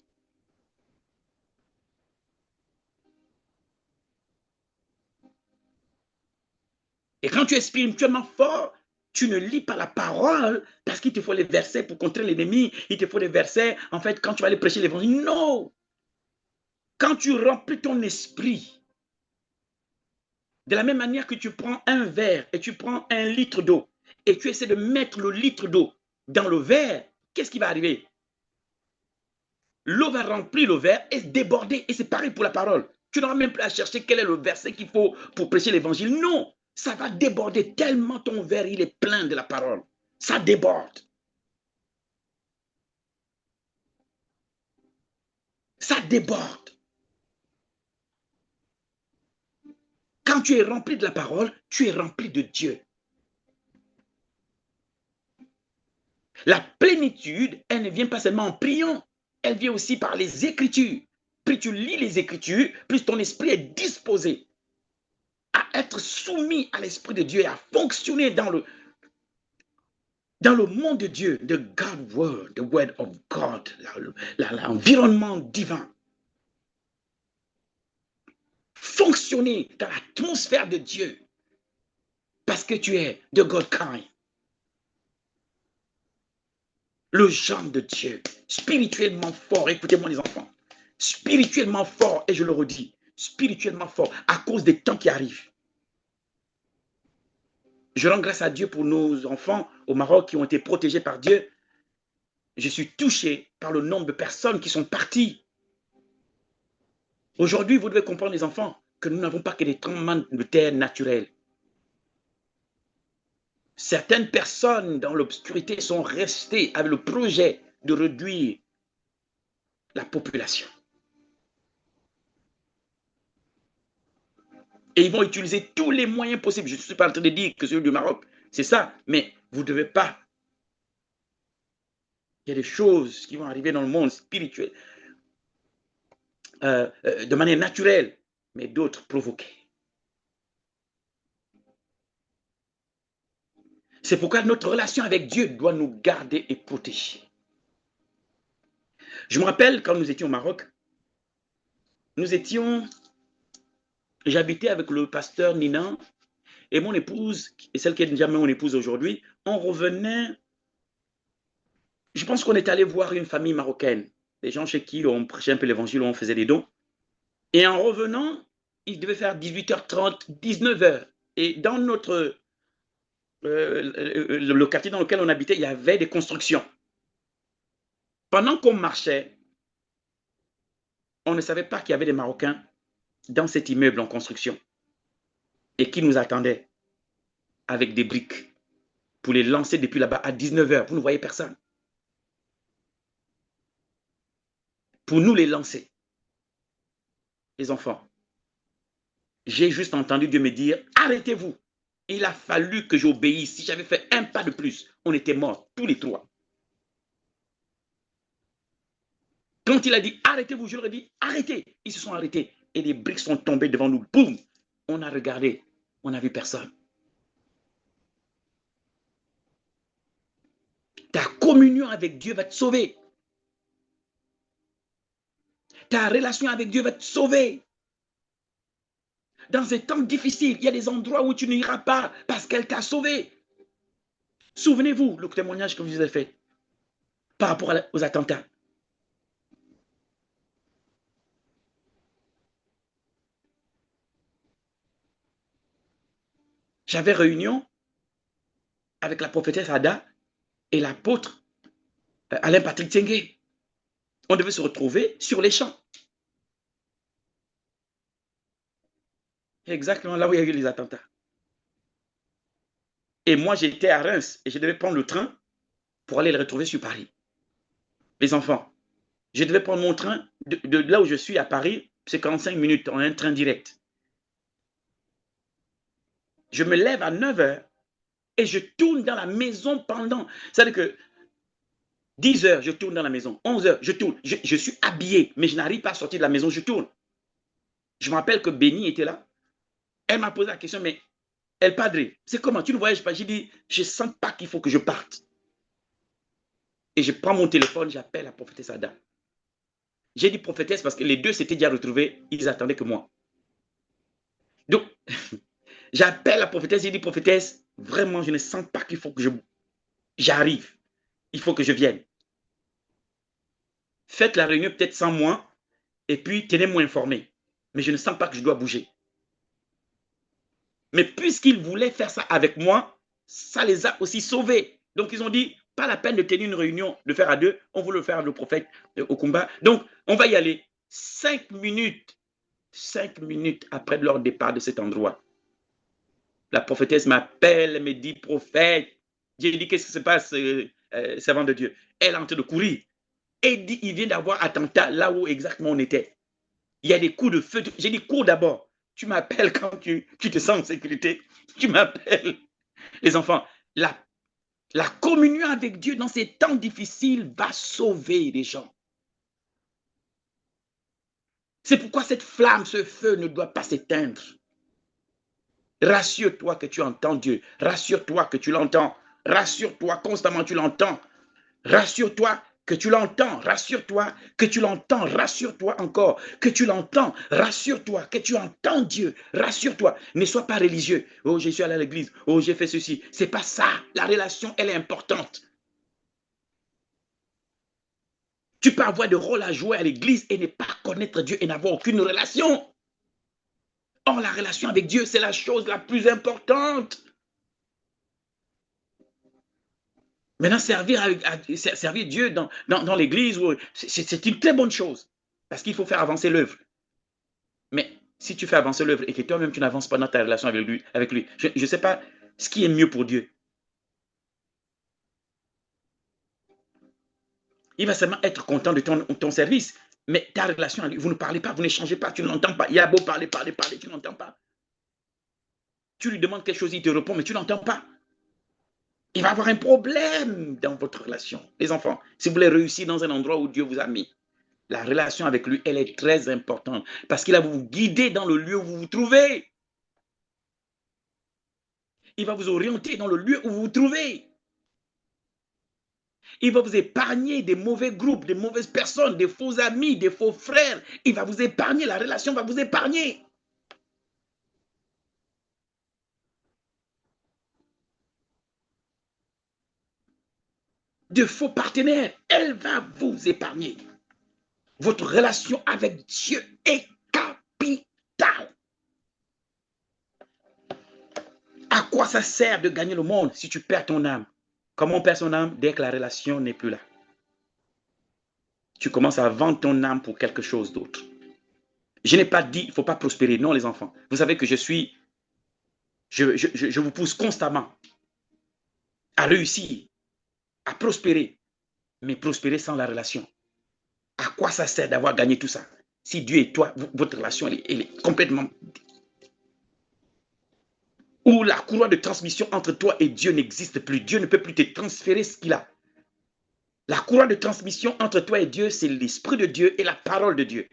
Et quand tu es spirituellement fort, tu ne lis pas la parole parce qu'il te faut les versets pour contrer l'ennemi. Il te faut les versets, en fait, quand tu vas aller prêcher l'évangile. Non! Quand tu remplis ton esprit, de la même manière que tu prends un verre et tu prends 1 litre d'eau et tu essaies de mettre le litre d'eau dans le verre, qu'est-ce qui va arriver? L'eau va remplir le verre et déborder. Et c'est pareil pour la parole. Tu n'auras même plus à chercher quel est le verset qu'il faut pour prêcher l'évangile. Non, ça va déborder tellement ton verre, il est plein de la parole. Ça déborde. Ça déborde. Quand tu es rempli de la parole, tu es rempli de Dieu. La plénitude, elle ne vient pas seulement en priant, elle vient aussi par les Écritures. Plus tu lis les Écritures, plus ton esprit est disposé à être soumis à l'Esprit de Dieu et à fonctionner dans le monde de Dieu, the God Word, the Word of God, l'environnement divin. Fonctionner dans l'atmosphère de Dieu parce que tu es de God kind. Le genre de Dieu, spirituellement fort, écoutez-moi les enfants, spirituellement fort, et je le redis, spirituellement fort, à cause des temps qui arrivent. Je rends grâce à Dieu pour nos enfants au Maroc qui ont été protégés par Dieu. Je suis touché par le nombre de personnes qui sont parties. Aujourd'hui, vous devez comprendre, les enfants, que nous n'avons pas que des tremblements de terre naturels. Certaines personnes dans l'obscurité sont restées avec le projet de réduire la population. Et ils vont utiliser tous les moyens possibles. Je ne suis pas en train de dire que celui du Maroc, c'est ça, mais vous ne devez pas. Il y a des choses qui vont arriver dans le monde spirituel de manière naturelle, mais d'autres provoquées. C'est pourquoi notre relation avec Dieu doit nous garder et protéger. Je me rappelle quand nous étions au Maroc, j'habitais avec le pasteur Nina et mon épouse, et celle qui est déjà mon épouse aujourd'hui. On revenait, je pense qu'on est allé voir une famille marocaine, des gens chez qui on prêchait un peu l'évangile, on faisait des dons. Et en revenant, il devait faire 18h30, 19h. Et dans le quartier dans lequel on habitait, il y avait des constructions. Pendant qu'on marchait, on ne savait pas qu'il y avait des Marocains dans cet immeuble en construction et qui nous attendaient avec des briques pour les lancer depuis là-bas à 19h. Vous ne voyez personne. Pour nous les lancer, les enfants. J'ai juste entendu Dieu me dire, arrêtez-vous. Il a fallu que j'obéisse. Si j'avais fait un pas de plus, on était morts, tous les trois. Quand il a dit, arrêtez-vous, je leur ai dit, arrêtez. Ils se sont arrêtés et les briques sont tombées devant nous. Boum! On a regardé, on n'a vu personne. Ta communion avec Dieu va te sauver. Ta relation avec Dieu va te sauver. Dans ces temps difficiles, il y a des endroits où tu n'iras pas parce qu'elle t'a sauvé. Souvenez-vous le témoignage que je vous ai fait par rapport aux attentats. J'avais réunion avec la prophétesse Ada et l'apôtre Alain Patrick Tsengue. On devait se retrouver sur les champs. Exactement là où il y a eu les attentats. Et moi, j'étais à Reims et je devais prendre le train pour aller le retrouver sur Paris. Les enfants, je devais prendre mon train de là où je suis à Paris, c'est 45 minutes en un train direct. Je me lève à 9h et je tourne dans la maison pendant. C'est-à-dire que 10h, je tourne dans la maison. 11h, je tourne. Je suis habillé, mais je n'arrive pas à sortir de la maison, je tourne. Je me rappelle que Béni était là. Elle m'a posé la question, mais El Padre, c'est comment? Tu ne voyages pas? J'ai dit, je ne sens pas qu'il faut que je parte. Et je prends mon téléphone, j'appelle la prophétesse Ada. J'ai dit prophétesse parce que les deux s'étaient déjà retrouvés, ils attendaient que moi. Donc, J'appelle la prophétesse, j'ai dit, prophétesse, vraiment, je ne sens pas qu'il faut que j'arrive. Il faut que je vienne. Faites la réunion peut-être sans moi, et puis tenez-moi informé. Mais je ne sens pas que je dois bouger. Mais puisqu'ils voulaient faire ça avec moi, ça les a aussi sauvés. Donc ils ont dit, pas la peine de tenir une réunion, de faire à deux, on veut le faire le prophète au combat. Donc on va y aller. 5 minutes après leur départ de cet endroit, la prophétesse m'appelle, me dit, prophète, j'ai dit, qu'est-ce qui se passe, servant de Dieu? Elle est en train de courir. Et dit, il vient d'avoir attentat là où exactement on était. Il y a des coups de feu. J'ai dit, cours d'abord. Tu m'appelles quand tu te sens en sécurité. Tu m'appelles. Les enfants, la communion avec Dieu dans ces temps difficiles va sauver les gens. C'est pourquoi cette flamme, ce feu ne doit pas s'éteindre. Rassure-toi que tu entends Dieu. Rassure-toi que tu l'entends. Rassure-toi constamment, tu l'entends. Rassure-toi que tu l'entends. Rassure-toi que tu l'entends. Rassure-toi encore que tu l'entends. Rassure-toi que tu entends Dieu. Rassure-toi. Ne sois pas religieux. Oh, je suis allé à l'église. Oh, j'ai fait ceci. C'est pas ça. La relation, elle est importante. Tu peux avoir de rôle à jouer à l'église et ne pas connaître Dieu et n'avoir aucune relation. Or, la relation avec Dieu, c'est la chose la plus importante. Maintenant, servir Dieu dans l'église, c'est une très bonne chose. Parce qu'il faut faire avancer l'œuvre. Mais si tu fais avancer l'œuvre et que toi-même, tu n'avances pas dans ta relation avec lui, je ne sais pas ce qui est mieux pour Dieu. Il va seulement être content de ton service. Mais ta relation avec lui, vous ne parlez pas, vous n'échangez pas, tu ne l'entends pas. Il a beau parler, tu ne l'entends pas. Tu lui demandes quelque chose, il te répond, mais tu ne l'entends pas. Il va avoir un problème dans votre relation. Les enfants, si vous voulez réussir dans un endroit où Dieu vous a mis, la relation avec lui, elle est très importante parce qu'il va vous guider dans le lieu où vous vous trouvez. Il va vous orienter dans le lieu où vous vous trouvez. Il va vous épargner des mauvais groupes, des mauvaises personnes, des faux amis, des faux frères. Il va vous épargner, la relation va vous épargner. De faux partenaires, elle va vous épargner. Votre relation avec Dieu est capitale. À quoi ça sert de gagner le monde si tu perds ton âme? Comment on perd son âme? Dès que la relation n'est plus là. Tu commences à vendre ton âme pour quelque chose d'autre. Je n'ai pas dit qu'il ne faut pas prospérer. Non, les enfants. Vous savez que je vous pousse constamment à réussir, à prospérer, mais prospérer sans la relation. À quoi ça sert d'avoir gagné tout ça? Si Dieu et toi, votre relation, elle est complètement... Où la courroie de transmission entre toi et Dieu n'existe plus. Dieu ne peut plus te transférer ce qu'il a. La courroie de transmission entre toi et Dieu, c'est l'Esprit de Dieu et la parole de Dieu.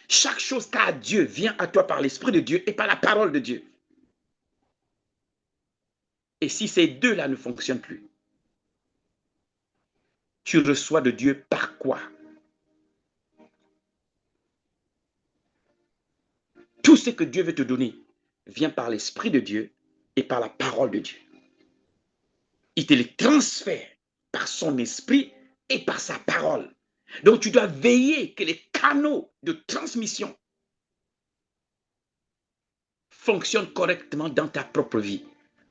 Chaque chose qu'a Dieu vient à toi par l'Esprit de Dieu et par la parole de Dieu. Et si ces deux-là ne fonctionnent plus, tu reçois de Dieu par quoi? Tout ce que Dieu veut te donner vient par l'Esprit de Dieu et par la parole de Dieu. Il te les transfère par son esprit et par sa parole. Donc tu dois veiller que les canaux de transmission fonctionnent correctement dans ta propre vie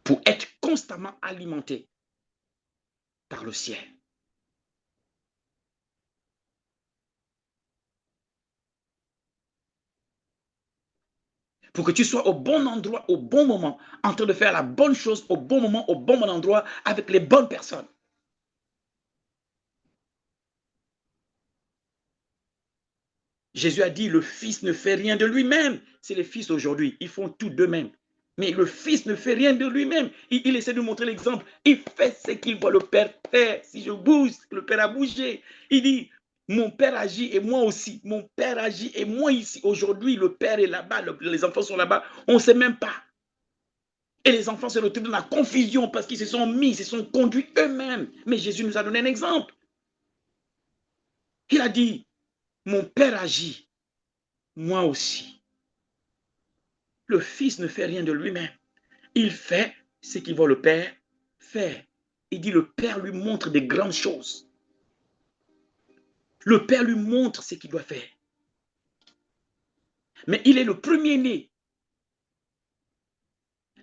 pour être constamment alimenté par le ciel. Pour que tu sois au bon endroit, au bon moment, en train de faire la bonne chose au bon moment, au bon endroit, avec les bonnes personnes. Jésus a dit, le Fils ne fait rien de lui-même. C'est les fils aujourd'hui, ils font tout d'eux-mêmes. Mais le Fils ne fait rien de lui-même. Il essaie de montrer l'exemple. Il fait ce qu'il voit le Père faire. Si je bouge, le Père a bougé. Il dit, mon Père agit et moi aussi. Mon Père agit et moi ici. Aujourd'hui, le Père est là-bas, les enfants sont là-bas. On ne sait même pas. Et les enfants se retrouvent dans la confusion parce qu'ils se sont mis, ils se sont conduits eux-mêmes. Mais Jésus nous a donné un exemple. Il a dit, mon Père agit, moi aussi. Le Fils ne fait rien de lui-même. Il fait ce qu'il voit le Père faire. Il dit le Père lui montre des grandes choses. Le Père lui montre ce qu'il doit faire. Mais il est le premier-né.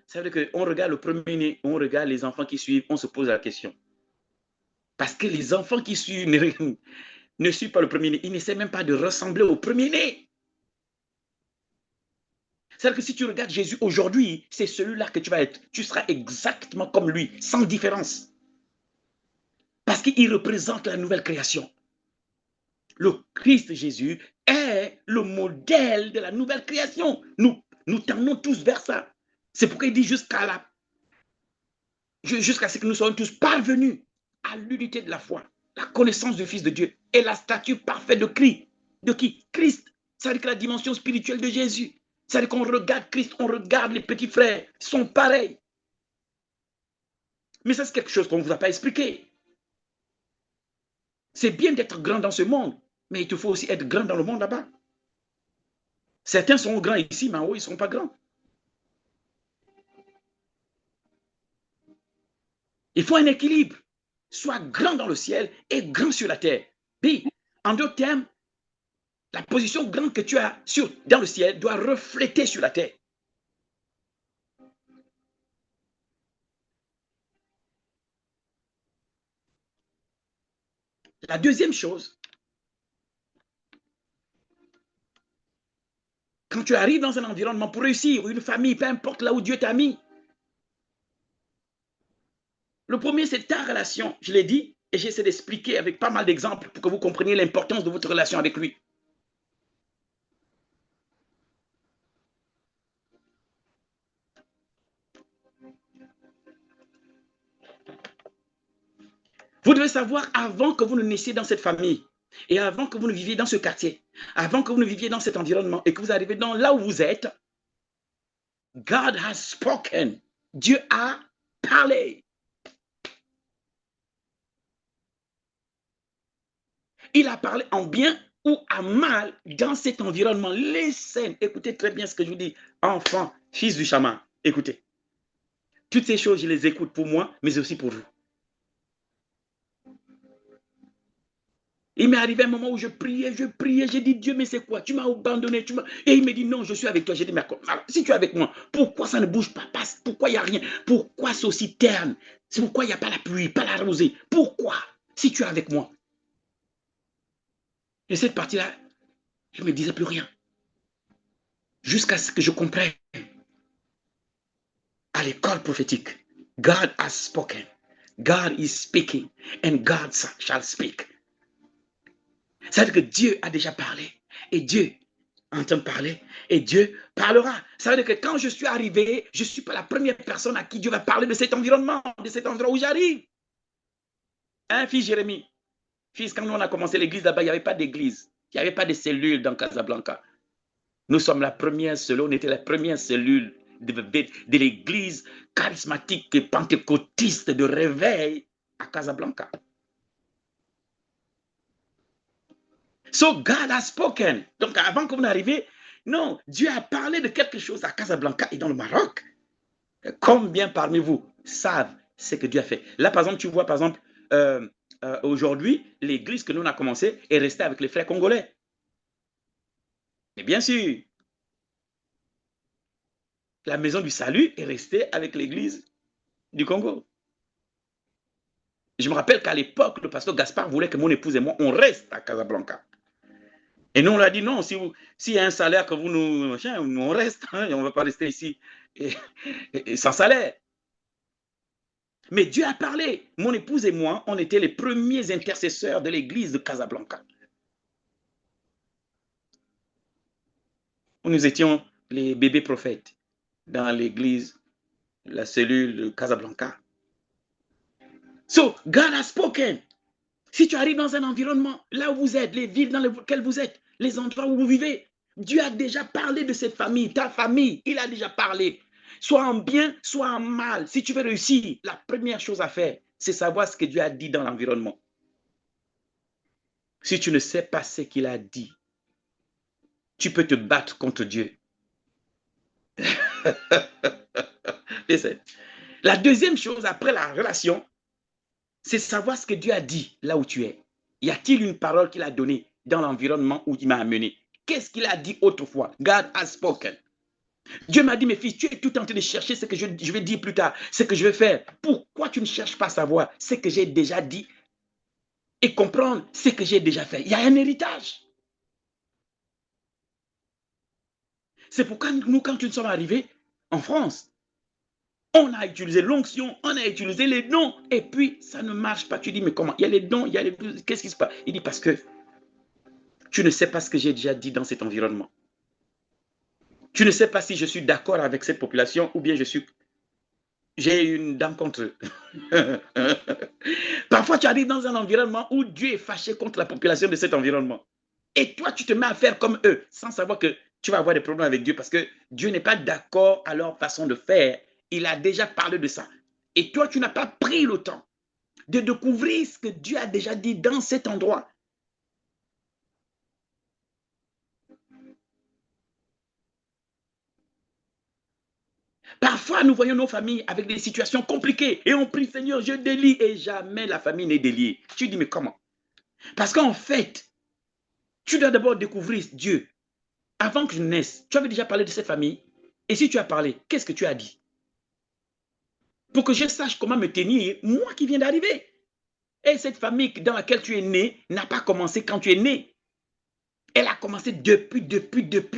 Ça veut dire qu'on regarde le premier-né, on regarde les enfants qui suivent, on se pose la question. Parce que les enfants qui suivent ne suivent pas le premier-né. Ils n'essaient même pas de ressembler au premier-né. C'est-à-dire que si tu regardes Jésus aujourd'hui, c'est celui-là que tu vas être. Tu seras exactement comme lui, sans différence. Parce qu'il représente la nouvelle création. Le Christ Jésus est le modèle de la nouvelle création. Nous tendons tous vers ça. C'est pourquoi il dit jusqu'à ce que nous soyons tous parvenus à l'unité de la foi, la connaissance du Fils de Dieu et la stature parfaite de Christ. De qui? Christ. Ça veut dire que la dimension spirituelle de Jésus. Ça veut dire qu'on regarde Christ, on regarde les petits frères, ils sont pareils. Mais ça, c'est quelque chose qu'on ne vous a pas expliqué. C'est bien d'être grand dans ce monde, mais il te faut aussi être grand dans le monde là-bas. Certains sont grands ici, mais en haut, ils ne sont pas grands. Il faut un équilibre. Sois grand dans le ciel et grand sur la terre. Puis, en d'autres termes, la position grande que tu as dans le ciel doit refléter sur la terre. La deuxième chose, quand tu arrives dans un environnement pour réussir, une famille, peu importe là où Dieu t'a mis, le premier, c'est ta relation. Je l'ai dit et j'essaie d'expliquer avec pas mal d'exemples pour que vous compreniez l'importance de votre relation avec lui. Vous devez savoir, avant que vous ne naissiez dans cette famille, et avant que vous ne viviez dans ce quartier, avant que vous ne viviez dans cet environnement, et que vous arrivez dans là où vous êtes, God has spoken. Dieu a parlé. Il a parlé en bien ou en mal dans cet environnement. Les scènes, écoutez très bien ce que je vous dis. Enfant, fils du chaman, écoutez. Toutes ces choses, je les écoute pour moi, mais aussi pour vous. Il m'est arrivé un moment où je priais, j'ai dit, Dieu, mais c'est quoi? Tu m'as abandonné, Et il me dit, non, je suis avec toi. J'ai dit, mais alors, si tu es avec moi, pourquoi ça ne bouge pas? Pourquoi il n'y a rien? Pourquoi c'est aussi terne? C'est pourquoi il n'y a pas la pluie, pas la rosée? Pourquoi? Si tu es avec moi. Et cette partie-là, je ne me disais plus rien. Jusqu'à ce que je comprenne. À l'école prophétique, God has spoken. God is speaking. And God shall speak. Ça veut dire que Dieu a déjà parlé. Et Dieu entend parler. Et Dieu parlera. Ça veut dire que quand je suis arrivé, je ne suis pas la première personne à qui Dieu va parler de cet environnement, de cet endroit où j'arrive. Hein, fils Jérémie? Fils, quand on a commencé l'église là-bas, il n'y avait pas d'église. Il n'y avait pas de cellule dans Casablanca. Nous sommes la première cellule, on était la première cellule de l'église charismatique et pentecôtiste de réveil à Casablanca. So God has spoken. Donc avant que vous n'arriviez, non, Dieu a parlé de quelque chose à Casablanca et dans le Maroc. Combien parmi vous savent ce que Dieu a fait? Là, par exemple, tu vois, par exemple, aujourd'hui, l'église que nous on a commencé est restée avec les frères congolais. Et bien sûr, la maison du salut est restée avec l'église du Congo. Je me rappelle qu'à l'époque, le pasteur Gaspard voulait que mon épouse et moi, on reste à Casablanca. Et nous, on a dit non, s'il y a un salaire que vous nous... on reste, hein, on ne va pas rester ici et sans salaire. Mais Dieu a parlé. Mon épouse et moi, on était les premiers intercesseurs de l'église de Casablanca. Nous étions les bébés prophètes dans l'église, la cellule de Casablanca. So, God has spoken. Si tu arrives dans un environnement, là où vous êtes, les villes dans lesquelles vous êtes, les endroits où vous vivez, Dieu a déjà parlé de cette famille, ta famille, il a déjà parlé. Soit en bien, soit en mal. Si tu veux réussir, la première chose à faire, c'est savoir ce que Dieu a dit dans l'environnement. Si tu ne sais pas ce qu'il a dit, tu peux te battre contre Dieu. Listen. La deuxième chose après la relation, c'est savoir ce que Dieu a dit là où tu es. Y a-t-il une parole qu'il a donnée dans l'environnement où il m'a amené? Qu'est-ce qu'il a dit autrefois? God has spoken. Dieu m'a dit, mes fils, tu es tout en train de chercher ce que je vais dire plus tard, ce que je vais faire. Pourquoi tu ne cherches pas à savoir ce que j'ai déjà dit et comprendre ce que j'ai déjà fait? Il y a un héritage. C'est pourquoi nous, quand nous sommes arrivés en France, on a utilisé l'onction, on a utilisé les dons, et puis ça ne marche pas. Tu dis, mais comment? Il y a les dons, il y a les... Qu'est-ce qui se passe? Il dit, parce que tu ne sais pas ce que j'ai déjà dit dans cet environnement. Tu ne sais pas si je suis d'accord avec cette population ou bien j'ai une dent contre eux. Parfois, tu arrives dans un environnement où Dieu est fâché contre la population de cet environnement. Et toi, tu te mets à faire comme eux, sans savoir que tu vas avoir des problèmes avec Dieu, parce que Dieu n'est pas d'accord à leur façon de faire. Il a déjà parlé de ça. Et toi, tu n'as pas pris le temps de découvrir ce que Dieu a déjà dit dans cet endroit. Parfois, nous voyons nos familles avec des situations compliquées et on prie, Seigneur, je délie, et jamais la famille n'est déliée. Tu dis, mais comment? Parce qu'en fait, tu dois d'abord découvrir Dieu. Avant que je naisse, tu avais déjà parlé de cette famille. Et si tu as parlé, qu'est-ce que tu as dit? Pour que je sache comment me tenir, moi qui viens d'arriver. Et cette famille dans laquelle tu es né n'a pas commencé quand tu es né. Elle a commencé depuis,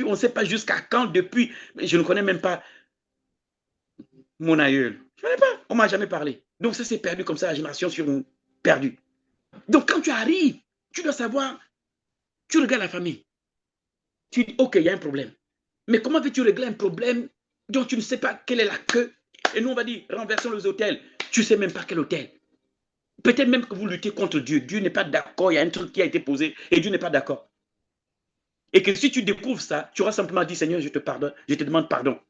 on ne sait pas jusqu'à quand, depuis. Je ne connais même pas mon aïeul. Je ne connais pas, on ne m'a jamais parlé. Donc ça s'est perdu comme ça, la génération sur nous, perdu. Donc quand tu arrives, tu dois savoir, tu regardes la famille. Tu dis, ok, il y a un problème. Mais comment veux-tu régler un problème dont tu ne sais pas quelle est la queue? Et nous, on va dire, renversons les hôtels. Tu ne sais même pas quel hôtel. Peut-être même que vous luttez contre Dieu. Dieu n'est pas d'accord. Il y a un truc qui a été posé et Dieu n'est pas d'accord. Et que si tu découvres ça, tu auras simplement dit, Seigneur, je te pardonne, je te demande pardon.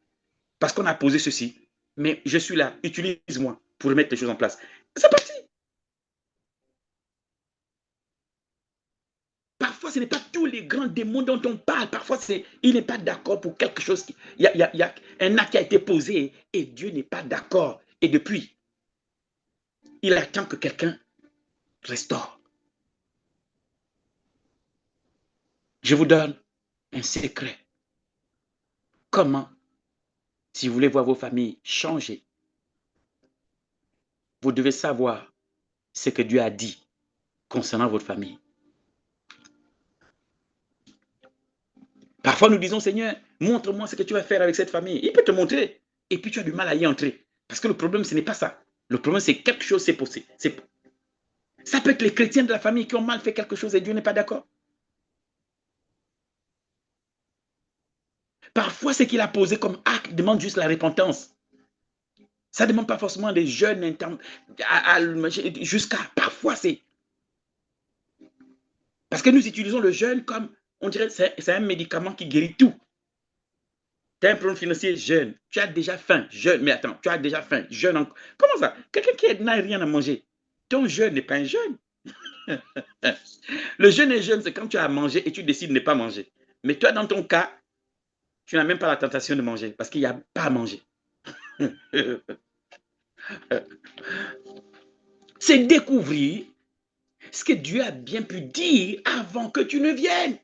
Parce qu'on a posé ceci. Mais je suis là, utilise-moi pour remettre les choses en place. C'est parti. Parfois, ce n'est pas tous les grands démons dont on parle. Parfois, il n'est pas d'accord pour quelque chose. Il y a un acte qui a été posé et Dieu n'est pas d'accord. Et depuis, il attend que quelqu'un restaure. Je vous donne un secret. Comment, si vous voulez voir vos familles changer, vous devez savoir ce que Dieu a dit concernant votre famille. Parfois, nous disons, Seigneur, montre-moi ce que tu vas faire avec cette famille. Il peut te montrer. Et puis, tu as du mal à y entrer. Parce que le problème, ce n'est pas ça. Le problème, c'est quelque chose s'est passé. Ça peut être les chrétiens de la famille qui ont mal fait quelque chose et Dieu n'est pas d'accord. Parfois, ce qu'il a posé comme acte demande juste la repentance. Ça ne demande pas forcément des jeûnes jusqu'à... Parfois, c'est... Parce que nous utilisons le jeûne comme... On dirait que c'est un médicament qui guérit tout. Tu as un problème financier, jeûne. Tu as déjà faim, jeûne. Mais attends, tu as déjà faim, jeûne encore. Comment ça? Quelqu'un qui n'a rien à manger. Ton jeûne n'est pas un jeûne. Le jeûne et jeûne, c'est quand tu as à manger et tu décides de ne pas manger. Mais toi, dans ton cas, tu n'as même pas la tentation de manger parce qu'il n'y a pas à manger. C'est découvrir ce que Dieu a bien pu dire avant que tu ne viennes.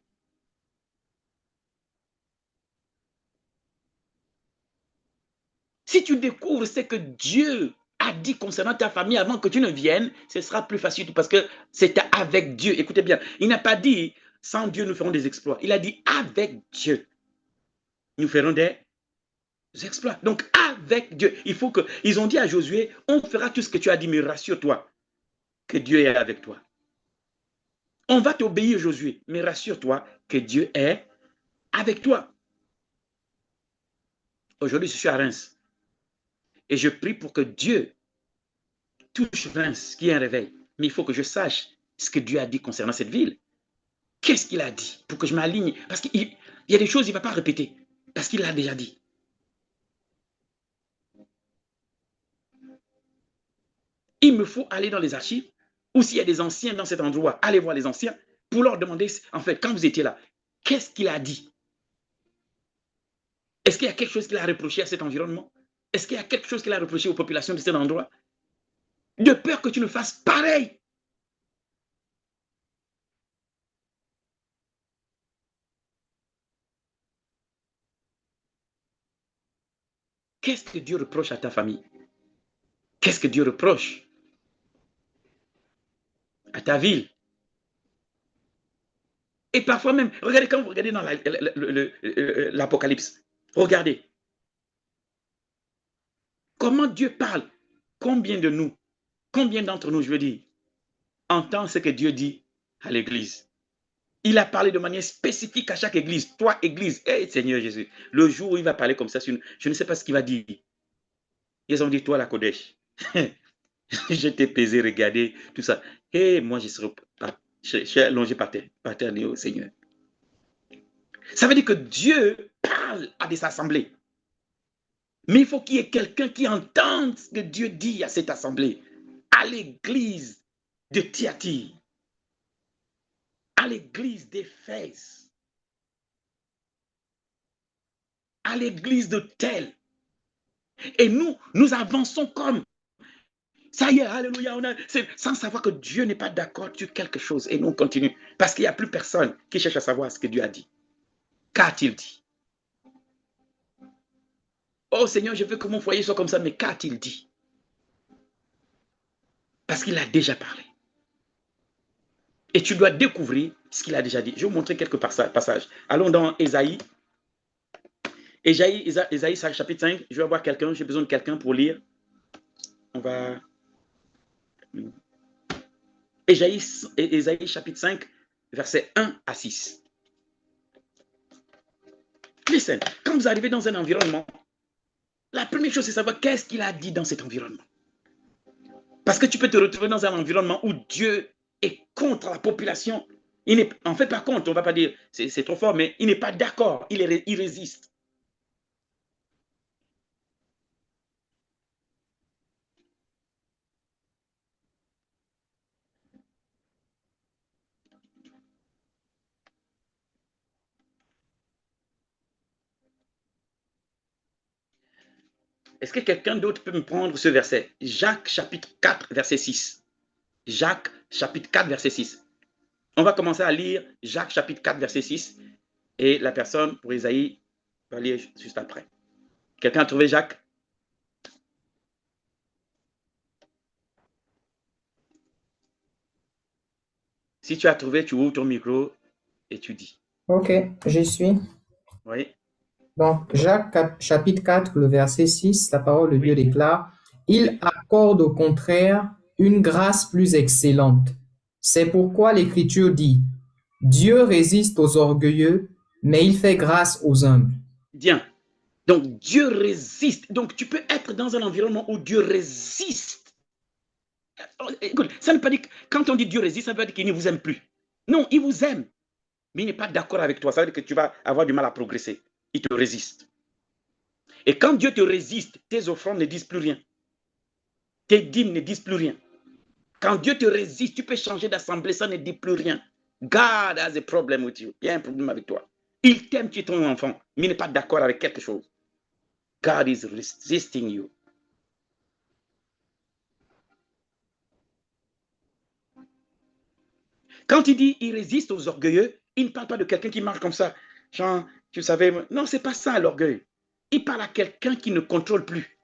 Si tu découvres ce que Dieu a dit concernant ta famille avant que tu ne viennes, ce sera plus facile parce que c'est avec Dieu. Écoutez bien, il n'a pas dit sans Dieu nous ferons des exploits. Il a dit avec Dieu nous ferons des exploits. Donc avec Dieu, il faut que... Ils ont dit à Josué, on fera tout ce que tu as dit, mais rassure-toi que Dieu est avec toi. On va t'obéir, Josué, mais rassure-toi que Dieu est avec toi. Aujourd'hui, je suis à Reims et je prie pour que Dieu touche Reims, qui est un réveil. Mais il faut que je sache ce que Dieu a dit concernant cette ville. Qu'est-ce qu'il a dit pour que je m'aligne? Parce qu'il y a des choses qu'il ne va pas répéter, parce qu'il l'a déjà dit. Il me faut aller dans les archives, ou s'il y a des anciens dans cet endroit, aller voir les anciens pour leur demander, en fait, quand vous étiez là, qu'est-ce qu'il a dit? Est-ce qu'il y a quelque chose qu'il a reproché à cet environnement? Est-ce qu'il y a quelque chose qu'il a reproché aux populations de cet endroit? De peur que tu ne fasses pareil. Qu'est-ce que Dieu reproche à ta famille? Qu'est-ce que Dieu reproche à ta ville? Et parfois même, regardez, quand vous regardez dans l'Apocalypse, regardez comment Dieu parle. Combien de nous, combien d'entre nous, je veux dire, entend ce que Dieu dit à l'église? Il a parlé de manière spécifique à chaque église. Toi, église, hey, Seigneur Jésus, le jour où il va parler comme ça, je ne sais pas ce qu'il va dire. Ils ont dit, toi, la Kodesh. Je t'ai pesé, regardé, tout ça. Et moi, je suis allongé par terre, au Seigneur. Ça veut dire que Dieu parle à des assemblées. Mais il faut qu'il y ait quelqu'un qui entende ce que Dieu dit à cette assemblée, à l'église de Thyatire, à l'église d'Éphèse, à l'église de tel. Et nous avançons comme ça y est, alléluia, sans savoir que Dieu n'est pas d'accord sur quelque chose. Et nous on continue. Parce qu'il n'y a plus personne qui cherche à savoir ce que Dieu a dit. Qu'a-t-il dit? Oh Seigneur, je veux que mon foyer soit comme ça, mais qu'a-t-il dit? Parce qu'il a déjà parlé. Et tu dois découvrir ce qu'il a déjà dit. Je vais vous montrer quelques passages. Allons dans Ésaïe. Ésaïe, chapitre 5. Je vais avoir quelqu'un, j'ai besoin de quelqu'un pour lire. On va... Ésaïe, chapitre 5, versets 1 à 6. Listen, quand vous arrivez dans un environnement, la première chose, c'est savoir qu'est-ce qu'il a dit dans cet environnement. Parce que tu peux te retrouver dans un environnement où Dieu est contre la population. Il n'est en fait pas contre, on ne va pas dire c'est trop fort, mais il n'est pas d'accord, il résiste. Est-ce que quelqu'un d'autre peut me prendre ce verset? Jacques chapitre 4, verset 6. Jacques chapitre 4, verset 6. On va commencer à lire Jacques chapitre 4, verset 6. Et la personne pour Isaïe va lire juste après. Quelqu'un a trouvé Jacques? Si tu as trouvé, tu ouvres ton micro et tu dis. Ok, j'y suis. Oui. Donc, Jacques chapitre 4, le verset 6, la parole de Dieu déclare, « Il Oui. accorde au contraire une grâce plus excellente. C'est pourquoi l'Écriture dit, Dieu résiste aux orgueilleux, mais il fait grâce aux humbles. » Bien. Donc, Dieu résiste. Donc, tu peux être dans un environnement où Dieu résiste. Écoute, ça ne veut pas dire que quand on dit Dieu résiste, ça ne veut pas dire qu'il ne vous aime plus. Non, il vous aime, mais il n'est pas d'accord avec toi. Ça veut dire que tu vas avoir du mal à progresser. Il te résiste. Et quand Dieu te résiste, tes offrandes ne disent plus rien. Tes dîmes ne disent plus rien. Quand Dieu te résiste, tu peux changer d'assemblée, ça ne dit plus rien. God has a problem with you. Il y a un problème avec toi. Il t'aime, tu es ton enfant, mais il n'est pas d'accord avec quelque chose. God is resisting you. Quand il dit il résiste aux orgueilleux, il ne parle pas de quelqu'un qui marche comme ça. Genre, tu savais, non, c'est pas ça l'orgueil. Il parle à quelqu'un qui ne contrôle plus,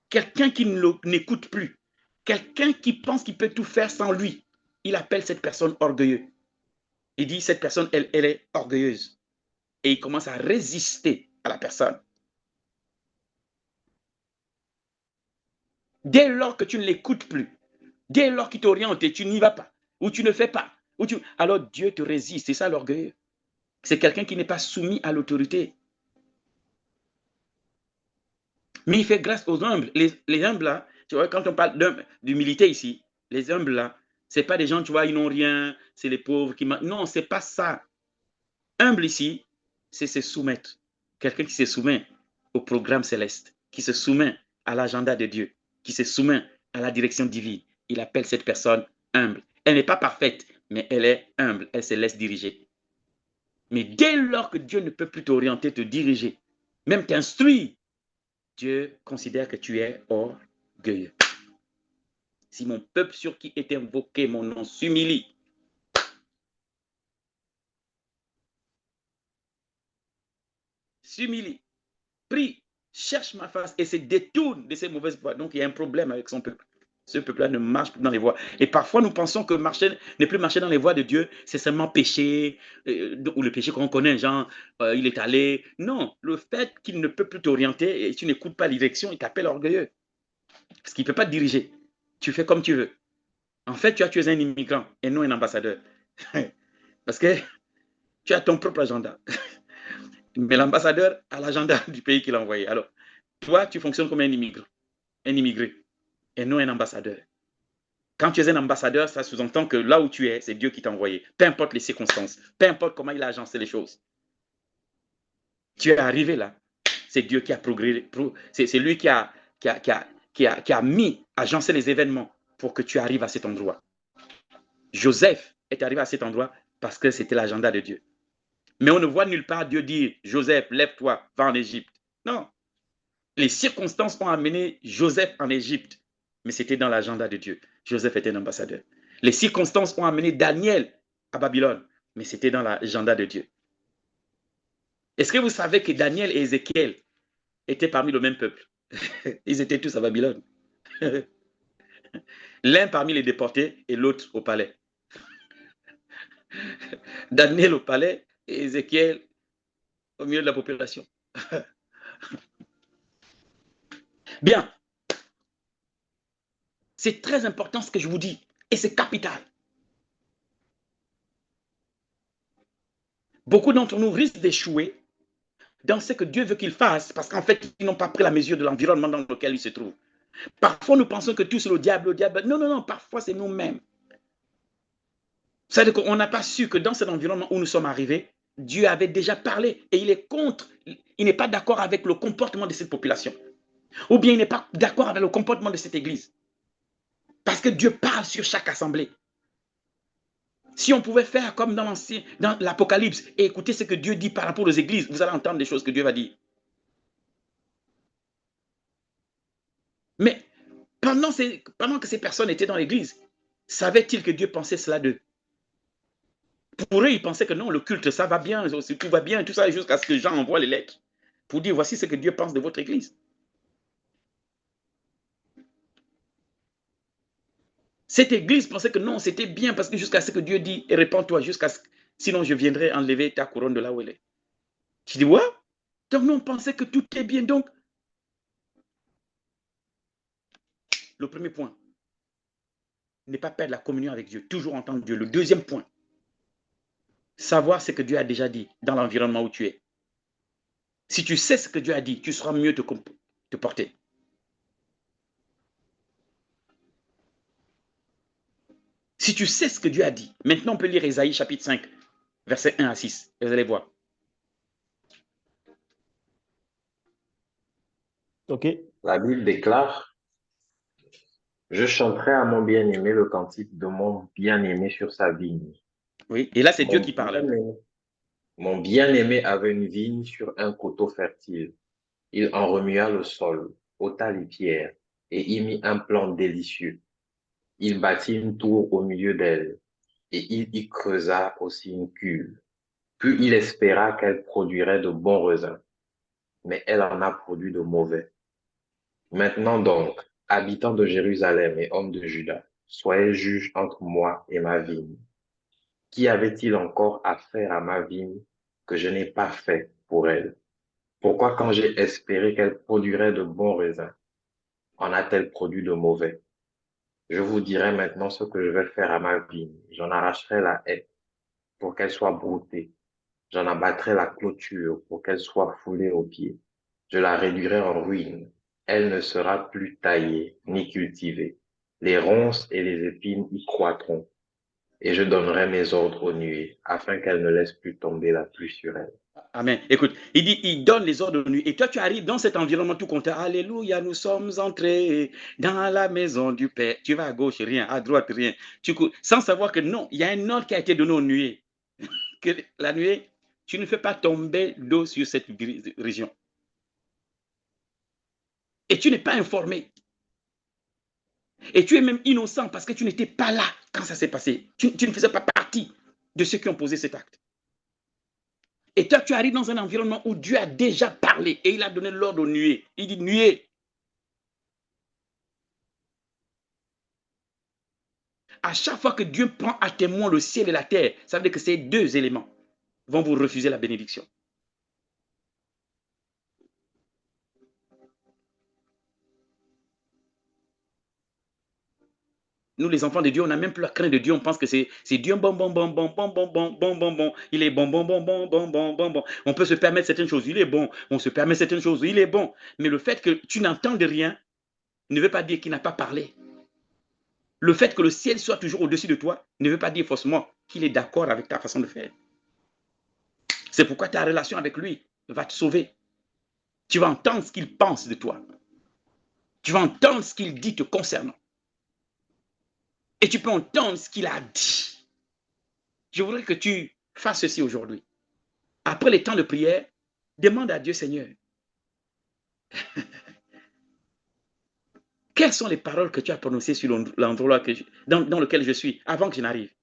quelqu'un qui n'écoute plus, quelqu'un qui pense qu'il peut tout faire sans lui. Il appelle cette personne orgueilleuse. Il dit cette personne, elle est orgueilleuse. Et il commence à résister à la personne. Dès lors que tu ne l'écoutes plus, dès lors qu'il t'oriente et tu n'y vas pas, ou tu ne fais pas, alors Dieu te résiste. C'est ça l'orgueil. C'est quelqu'un qui n'est pas soumis à l'autorité. Mais il fait grâce aux humbles. Les humbles, là, tu vois, quand on parle d'humilité ici, les humbles, là, ce n'est pas des gens, tu vois, ils n'ont rien, c'est les pauvres qui... Non, ce n'est pas ça. Humble ici, c'est se soumettre. Quelqu'un qui se soumet au programme céleste, qui se soumet à l'agenda de Dieu, qui se soumet à la direction divine. Il appelle cette personne humble. Elle n'est pas parfaite, mais elle est humble. Elle se laisse diriger. Mais dès lors que Dieu ne peut plus t'orienter, te diriger, même t'instruire, Dieu considère que tu es orgueilleux. Si mon peuple sur qui est invoqué mon nom s'humilie, prie, cherche ma face et se détourne de ses mauvaises voies. Donc, il y a un problème avec son peuple. Ce peuple-là ne marche plus dans les voies. Et parfois, nous pensons que ne plus marcher dans les voies de Dieu, c'est seulement pécher, ou le péché qu'on connaît, genre, il est allé. Non, le fait qu'il ne peut plus t'orienter et tu n'écoutes pas la direction, il t'appelle orgueilleux. Parce qu'il ne peut pas te diriger. Tu fais comme tu veux. En fait, tu es un immigrant et non un ambassadeur. Parce que tu as ton propre agenda. Mais l'ambassadeur a l'agenda du pays qu'il a envoyé. Alors, toi, tu fonctionnes comme un immigré, et non un ambassadeur. Quand tu es un ambassadeur, ça sous-entend que là où tu es, c'est Dieu qui t'a envoyé. Peu importe les circonstances, peu importe comment il a agencé les choses. Tu es arrivé là, c'est Dieu qui a progressé, c'est lui qui a agencé les événements pour que tu arrives à cet endroit. Joseph est arrivé à cet endroit parce que c'était l'agenda de Dieu. Mais on ne voit nulle part Dieu dire, Joseph, lève-toi, va en Égypte. Non. Les circonstances ont amené Joseph en Égypte, mais c'était dans l'agenda de Dieu. Joseph était un ambassadeur. Les circonstances ont amené Daniel à Babylone, mais c'était dans l'agenda de Dieu. Est-ce que vous savez que Daniel et Ézéchiel étaient parmi le même peuple? Ils étaient tous à Babylone. L'un parmi les déportés et l'autre au palais. Daniel au palais et Ézéchiel au milieu de la population. Bien. C'est très important ce que je vous dis et c'est capital. Beaucoup d'entre nous risquent d'échouer dans ce que Dieu veut qu'ils fassent parce qu'en fait, ils n'ont pas pris la mesure de l'environnement dans lequel ils se trouvent. Parfois, nous pensons que tout c'est le diable, Non, non, non, parfois c'est nous-mêmes. C'est-à-dire qu'on n'a pas su que dans cet environnement où nous sommes arrivés, Dieu avait déjà parlé et il est contre, il n'est pas d'accord avec le comportement de cette population. Ou bien il n'est pas d'accord avec le comportement de cette église. Parce que Dieu parle sur chaque assemblée. Si on pouvait faire comme dans l'Apocalypse et écouter ce que Dieu dit par rapport aux églises, vous allez entendre des choses que Dieu va dire. Mais pendant que ces personnes étaient dans l'église, savaient-ils que Dieu pensait cela d'eux? Pour eux, ils pensaient que non, le culte, ça va bien, tout va bien, tout ça, jusqu'à ce que Jean envoie les lettres pour dire, voici ce que Dieu pense de votre église. Cette église pensait que non, c'était bien parce que jusqu'à ce que Dieu dit, répands-toi, sinon je viendrai enlever ta couronne de là où elle est. Tu dis, ouais? Donc nous, on pensait que tout est bien. Donc, le premier point, ne pas perdre la communion avec Dieu, toujours entendre Dieu. Le deuxième point, savoir ce que Dieu a déjà dit dans l'environnement où tu es. Si tu sais ce que Dieu a dit, tu sauras mieux te porter. Si tu sais ce que Dieu a dit, maintenant on peut lire Ésaïe chapitre 5, versets 1 à 6. Et vous allez voir. Ok. La Bible déclare, je chanterai à mon bien-aimé le cantique de mon bien-aimé sur sa vigne. Oui, et là c'est Dieu qui parle. Mon bien-aimé avait une vigne sur un coteau fertile. Il en remua le sol, ôta les pierres et y mit un plan délicieux. Il bâtit une tour au milieu d'elle et il y creusa aussi une cuve. Puis il espéra qu'elle produirait de bons raisins, mais elle en a produit de mauvais. Maintenant donc, habitants de Jérusalem et hommes de Juda, soyez juges entre moi et ma vigne. Qu'y avait-il encore à faire à ma vigne que je n'ai pas fait pour elle? Pourquoi quand j'ai espéré qu'elle produirait de bons raisins, en a-t-elle produit de mauvais? Je vous dirai maintenant ce que je vais faire à ma vigne. J'en arracherai la haie pour qu'elle soit broutée. J'en abattrai la clôture pour qu'elle soit foulée aux pieds. Je la réduirai en ruine. Elle ne sera plus taillée ni cultivée. Les ronces et les épines y croîtront. Et je donnerai mes ordres aux nuées, afin qu'elles ne laissent plus tomber la pluie sur elle. Amen. Écoute, il dit, il donne les ordres aux nuées. Et toi, tu arrives dans cet environnement tout content. Alléluia, nous sommes entrés dans la maison du Père. Tu vas à gauche, rien. À droite, rien. Sans savoir que non, il y a un ordre qui a été donné aux nuées. Que la nuée, tu ne fais pas tomber d'eau sur cette région. Et tu n'es pas informé. Et tu es même innocent parce que tu n'étais pas là quand ça s'est passé. Tu ne faisais pas partie de ceux qui ont posé cet acte. Et toi, tu arrives dans un environnement où Dieu a déjà parlé et il a donné l'ordre aux nuées. Il dit, nuées, à chaque fois que Dieu prend à témoin le ciel et la terre, ça veut dire que ces deux éléments vont vous refuser la bénédiction. Nous, les enfants de Dieu, on n'a même plus la crainte de Dieu. On pense que c'est Dieu, bon, bon, bon, bon, bon, bon, bon, bon, bon, bon. Il est bon, bon, bon, bon, bon, bon, bon, bon. On peut se permettre certaines choses. Il est bon. On se permet certaines choses. Il est bon. Mais le fait que tu n'entends de rien ne veut pas dire qu'il n'a pas parlé. Le fait que le ciel soit toujours au-dessus de toi ne veut pas dire forcément qu'il est d'accord avec ta façon de faire. C'est pourquoi ta relation avec lui va te sauver. Tu vas entendre ce qu'il pense de toi. Tu vas entendre ce qu'il dit te concernant. Et tu peux entendre ce qu'il a dit. Je voudrais que tu fasses ceci aujourd'hui. Après les temps de prière, demande à Dieu, Seigneur, quelles sont les paroles que tu as prononcées sur l'endroit dans lequel je suis avant que je n'arrive?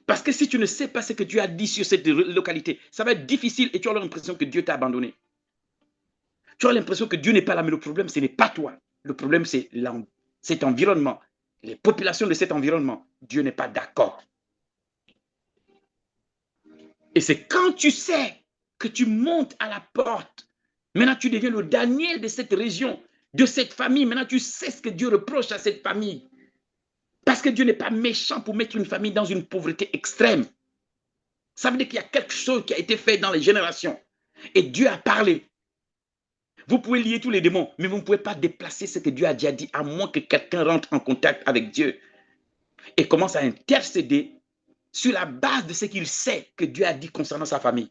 Parce que si tu ne sais pas ce que Dieu a dit sur cette localité, ça va être difficile et tu auras l'impression que Dieu t'a abandonné. Tu as l'impression que Dieu n'est pas là, mais le problème, ce n'est pas toi. Le problème, c'est cet environnement, les populations de cet environnement. Dieu n'est pas d'accord. Et c'est quand tu sais que tu montes à la porte, maintenant tu deviens le Daniel de cette région, de cette famille. Maintenant tu sais ce que Dieu reproche à cette famille. Parce que Dieu n'est pas méchant pour mettre une famille dans une pauvreté extrême. Ça veut dire qu'il y a quelque chose qui a été fait dans les générations. Et Dieu a parlé. Vous pouvez lier tous les démons, mais vous ne pouvez pas déplacer ce que Dieu a déjà dit, à moins que quelqu'un rentre en contact avec Dieu et commence à intercéder sur la base de ce qu'il sait que Dieu a dit concernant sa famille.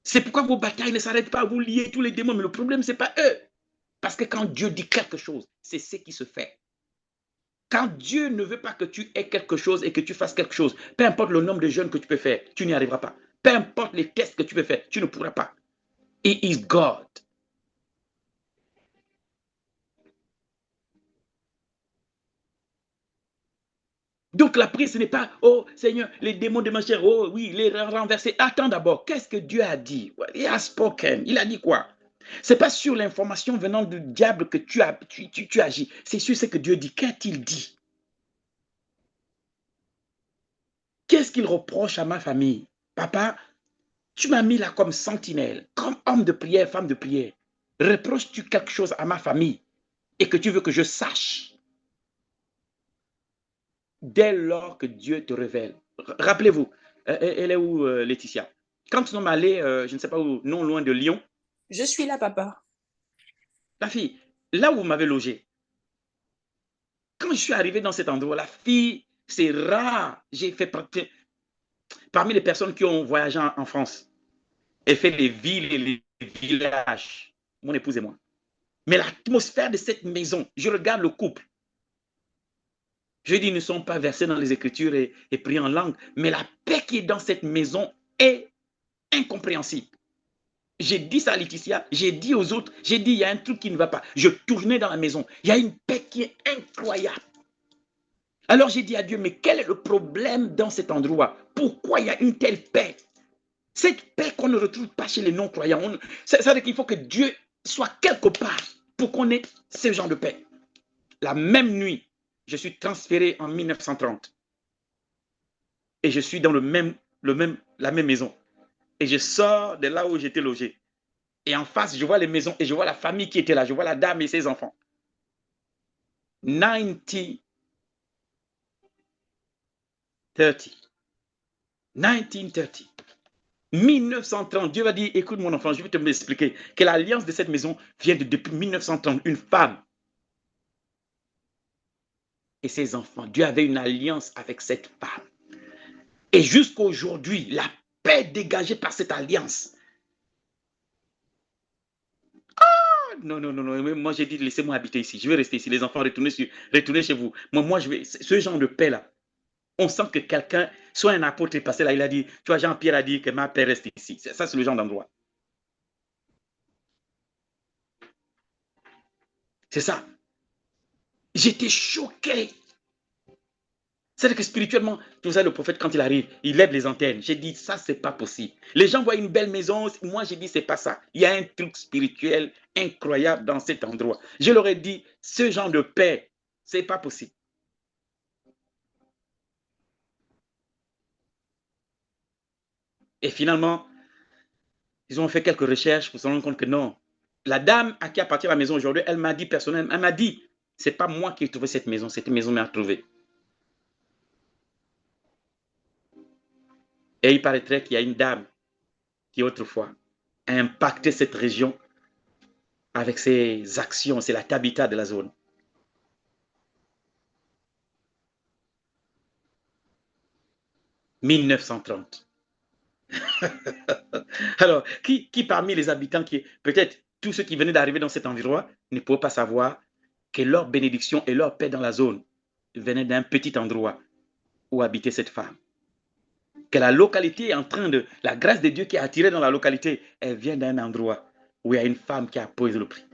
C'est pourquoi vos batailles ne s'arrêtent pas, vous liez tous les démons, mais le problème, ce n'est pas eux. Parce que quand Dieu dit quelque chose, c'est ce qui se fait. Quand Dieu ne veut pas que tu aies quelque chose et que tu fasses quelque chose, peu importe le nombre de jeûnes que tu peux faire, tu n'y arriveras pas. Peu importe les tests que tu peux faire, tu ne pourras pas. He is God. Donc la prière, ce n'est pas, oh Seigneur, les démons de ma chair, oh oui, les renverser. Attends d'abord, qu'est-ce que Dieu a dit? Il a spoken. Il a dit quoi? Ce n'est pas sur l'information venant du diable que tu agis. C'est sur ce que Dieu dit. Qu'a-t-il dit? Qu'est-ce qu'il reproche à ma famille? Papa, tu m'as mis là comme sentinelle, comme homme de prière, femme de prière. Reproches-tu quelque chose à ma famille et que tu veux que je sache? Dès lors que Dieu te révèle. Rappelez-vous, elle est où, Laetitia? Quand nous sommes allés, je ne sais pas où, non loin de Lyon. Je suis là, papa. La fille, là où vous m'avez logé, quand je suis arrivé dans cet endroit, la fille, c'est rare. J'ai fait parmi les personnes qui ont voyagé en France et fait les villes et les villages, mon épouse et moi. Mais l'atmosphère de cette maison, je regarde le couple. Je dis, ils ne sont pas versés dans les Écritures et priés en langue, mais la paix qui est dans cette maison est incompréhensible. J'ai dit ça à Laetitia, j'ai dit aux autres, j'ai dit, il y a un truc qui ne va pas. Je tournais dans la maison, il y a une paix qui est incroyable. Alors j'ai dit à Dieu, mais quel est le problème dans cet endroit? Pourquoi il y a une telle paix? Cette paix qu'on ne retrouve pas chez les non-croyants. Ça veut dire qu'il faut que Dieu soit quelque part pour qu'on ait ce genre de paix. La même nuit, je suis transféré en 1930 et je suis dans la même maison. Et je sors de là où j'étais logé. Et en face, je vois les maisons et je vois la famille qui était là. Je vois la dame et ses enfants. 1930. 1930. 1930. Dieu va dire, écoute mon enfant, je vais te m'expliquer que l'alliance de cette maison vient depuis 1930. Une femme et ses enfants. Dieu avait une alliance avec cette femme. Et jusqu'à aujourd'hui, la paix dégagée par cette alliance. Ah, non, non, non, non. Moi, j'ai dit, laissez-moi habiter ici. Je vais rester ici. Les enfants, retournez chez vous. Moi, je vais. Ce genre de paix-là, on sent que quelqu'un, soit un apôtre est passé là, il a dit, tu vois, Jean-Pierre a dit que ma paix reste ici. Ça, c'est le genre d'endroit. C'est ça. J'étais choqué. C'est-à-dire que spirituellement, tout ça, le prophète, quand il arrive, il lève les antennes. J'ai dit, ça, c'est pas possible. Les gens voient une belle maison. Moi, j'ai dit, c'est pas ça. Il y a un truc spirituel incroyable dans cet endroit. Je leur ai dit, ce genre de paix, c'est pas possible. Et finalement, ils ont fait quelques recherches pour se rendre compte que non. La dame à qui appartient la maison aujourd'hui, elle m'a dit personnellement, elle m'a dit, c'est pas moi qui ai trouvé cette maison m'a trouvé. Et il paraîtrait qu'il y a une dame qui autrefois a impacté cette région avec ses actions, c'est la Tabitha de la zone. « 1930. » Alors, qui parmi les habitants, peut-être tous ceux qui venaient d'arriver dans cet environnement, ne pouvaient pas savoir que leur bénédiction et leur paix dans la zone venaient d'un petit endroit où habitait cette femme. Que la localité est en train de... La grâce de Dieu qui est attirée dans la localité, elle vient d'un endroit où il y a une femme qui a posé le prix.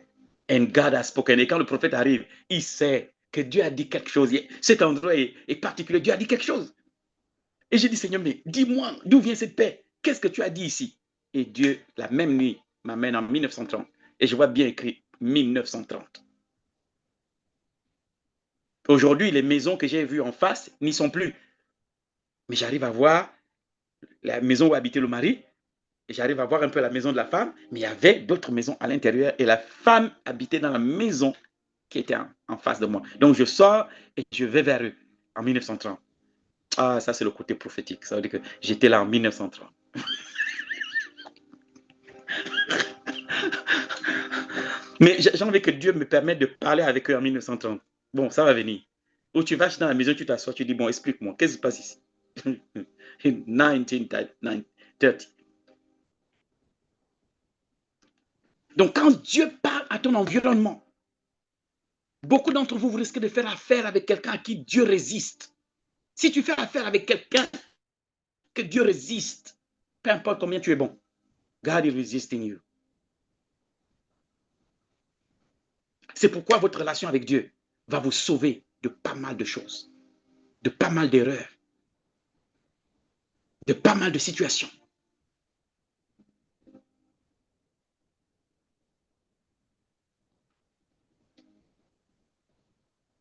And God has spoken. Et quand le prophète arrive, il sait que Dieu a dit quelque chose. Cet endroit est particulier. Dieu a dit quelque chose. Et j'ai dit, Seigneur, mais dis-moi, d'où vient cette paix? Qu'est-ce que tu as dit ici? Et Dieu, la même nuit, m'amène en 1930. Et je vois bien écrit 1930. Aujourd'hui, les maisons que j'ai vues en face n'y sont plus. Mais j'arrive à voir la maison où habitait le mari. J'arrive à voir un peu la maison de la femme. Mais il y avait d'autres maisons à l'intérieur. Et la femme habitait dans la maison qui était en face de moi. Donc je sors et je vais vers eux en 1930. Ah, ça c'est le côté prophétique. Ça veut dire que j'étais là en 1930. Mais j'ai envie que Dieu me permette de parler avec eux en 1930. Bon, ça va venir. Ou tu vas dans la maison, tu t'assois, tu dis, bon, explique-moi, qu'est-ce qui se passe ici? 1930. Donc, quand Dieu parle à ton environnement, beaucoup d'entre vous, vous risquez de faire affaire avec quelqu'un à qui Dieu résiste. Si tu fais affaire avec quelqu'un que Dieu résiste, peu importe combien tu es bon, God is resisting you. C'est pourquoi votre relation avec Dieu va vous sauver de pas mal de choses, de pas mal d'erreurs, de pas mal de situations.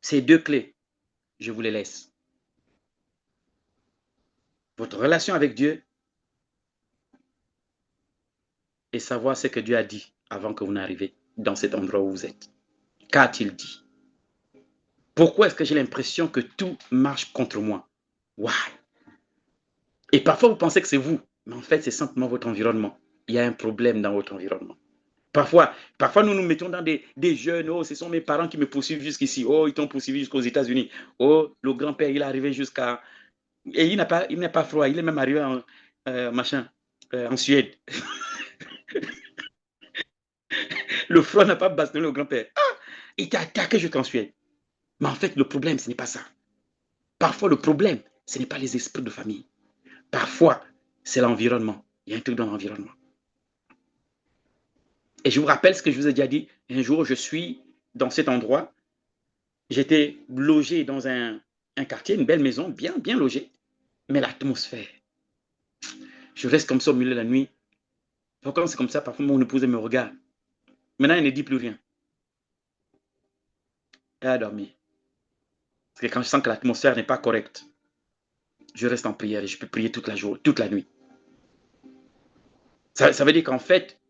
Ces deux clés, je vous les laisse. Votre relation avec Dieu et savoir ce que Dieu a dit avant que vous n'arriviez dans cet endroit où vous êtes. Qu'a-t-il dit? Pourquoi est-ce que j'ai l'impression que tout marche contre moi? Why? Et parfois, vous pensez que c'est vous, mais en fait, c'est simplement votre environnement. Il y a un problème dans votre environnement. Parfois nous nous mettons dans des jeunes, oh, ce sont mes parents qui me poursuivent jusqu'ici, oh, ils t'ont poursuivi jusqu'aux États-Unis, oh, le grand-père, il est arrivé jusqu'à... Et il n'a pas froid, il est même arrivé en Suède. Le froid n'a pas bastonné le grand-père. Ah, il t'a attaqué jusqu'en Suède. Mais en fait, le problème, ce n'est pas ça. Parfois, le problème, ce n'est pas les esprits de famille. Parfois, c'est l'environnement. Il y a un truc dans l'environnement. Et je vous rappelle ce que je vous ai déjà dit. Un jour, je suis dans cet endroit. J'étais logé dans un quartier, une belle maison, bien logée. Mais l'atmosphère, je reste comme ça au milieu de la nuit. Quand c'est comme ça, parfois mon épouse me regarde. Maintenant, elle ne dit plus rien. Elle a dormi. Parce que quand je sens que l'atmosphère n'est pas correcte, je reste en prière et je peux prier toute la nuit. Ça veut dire qu'en fait,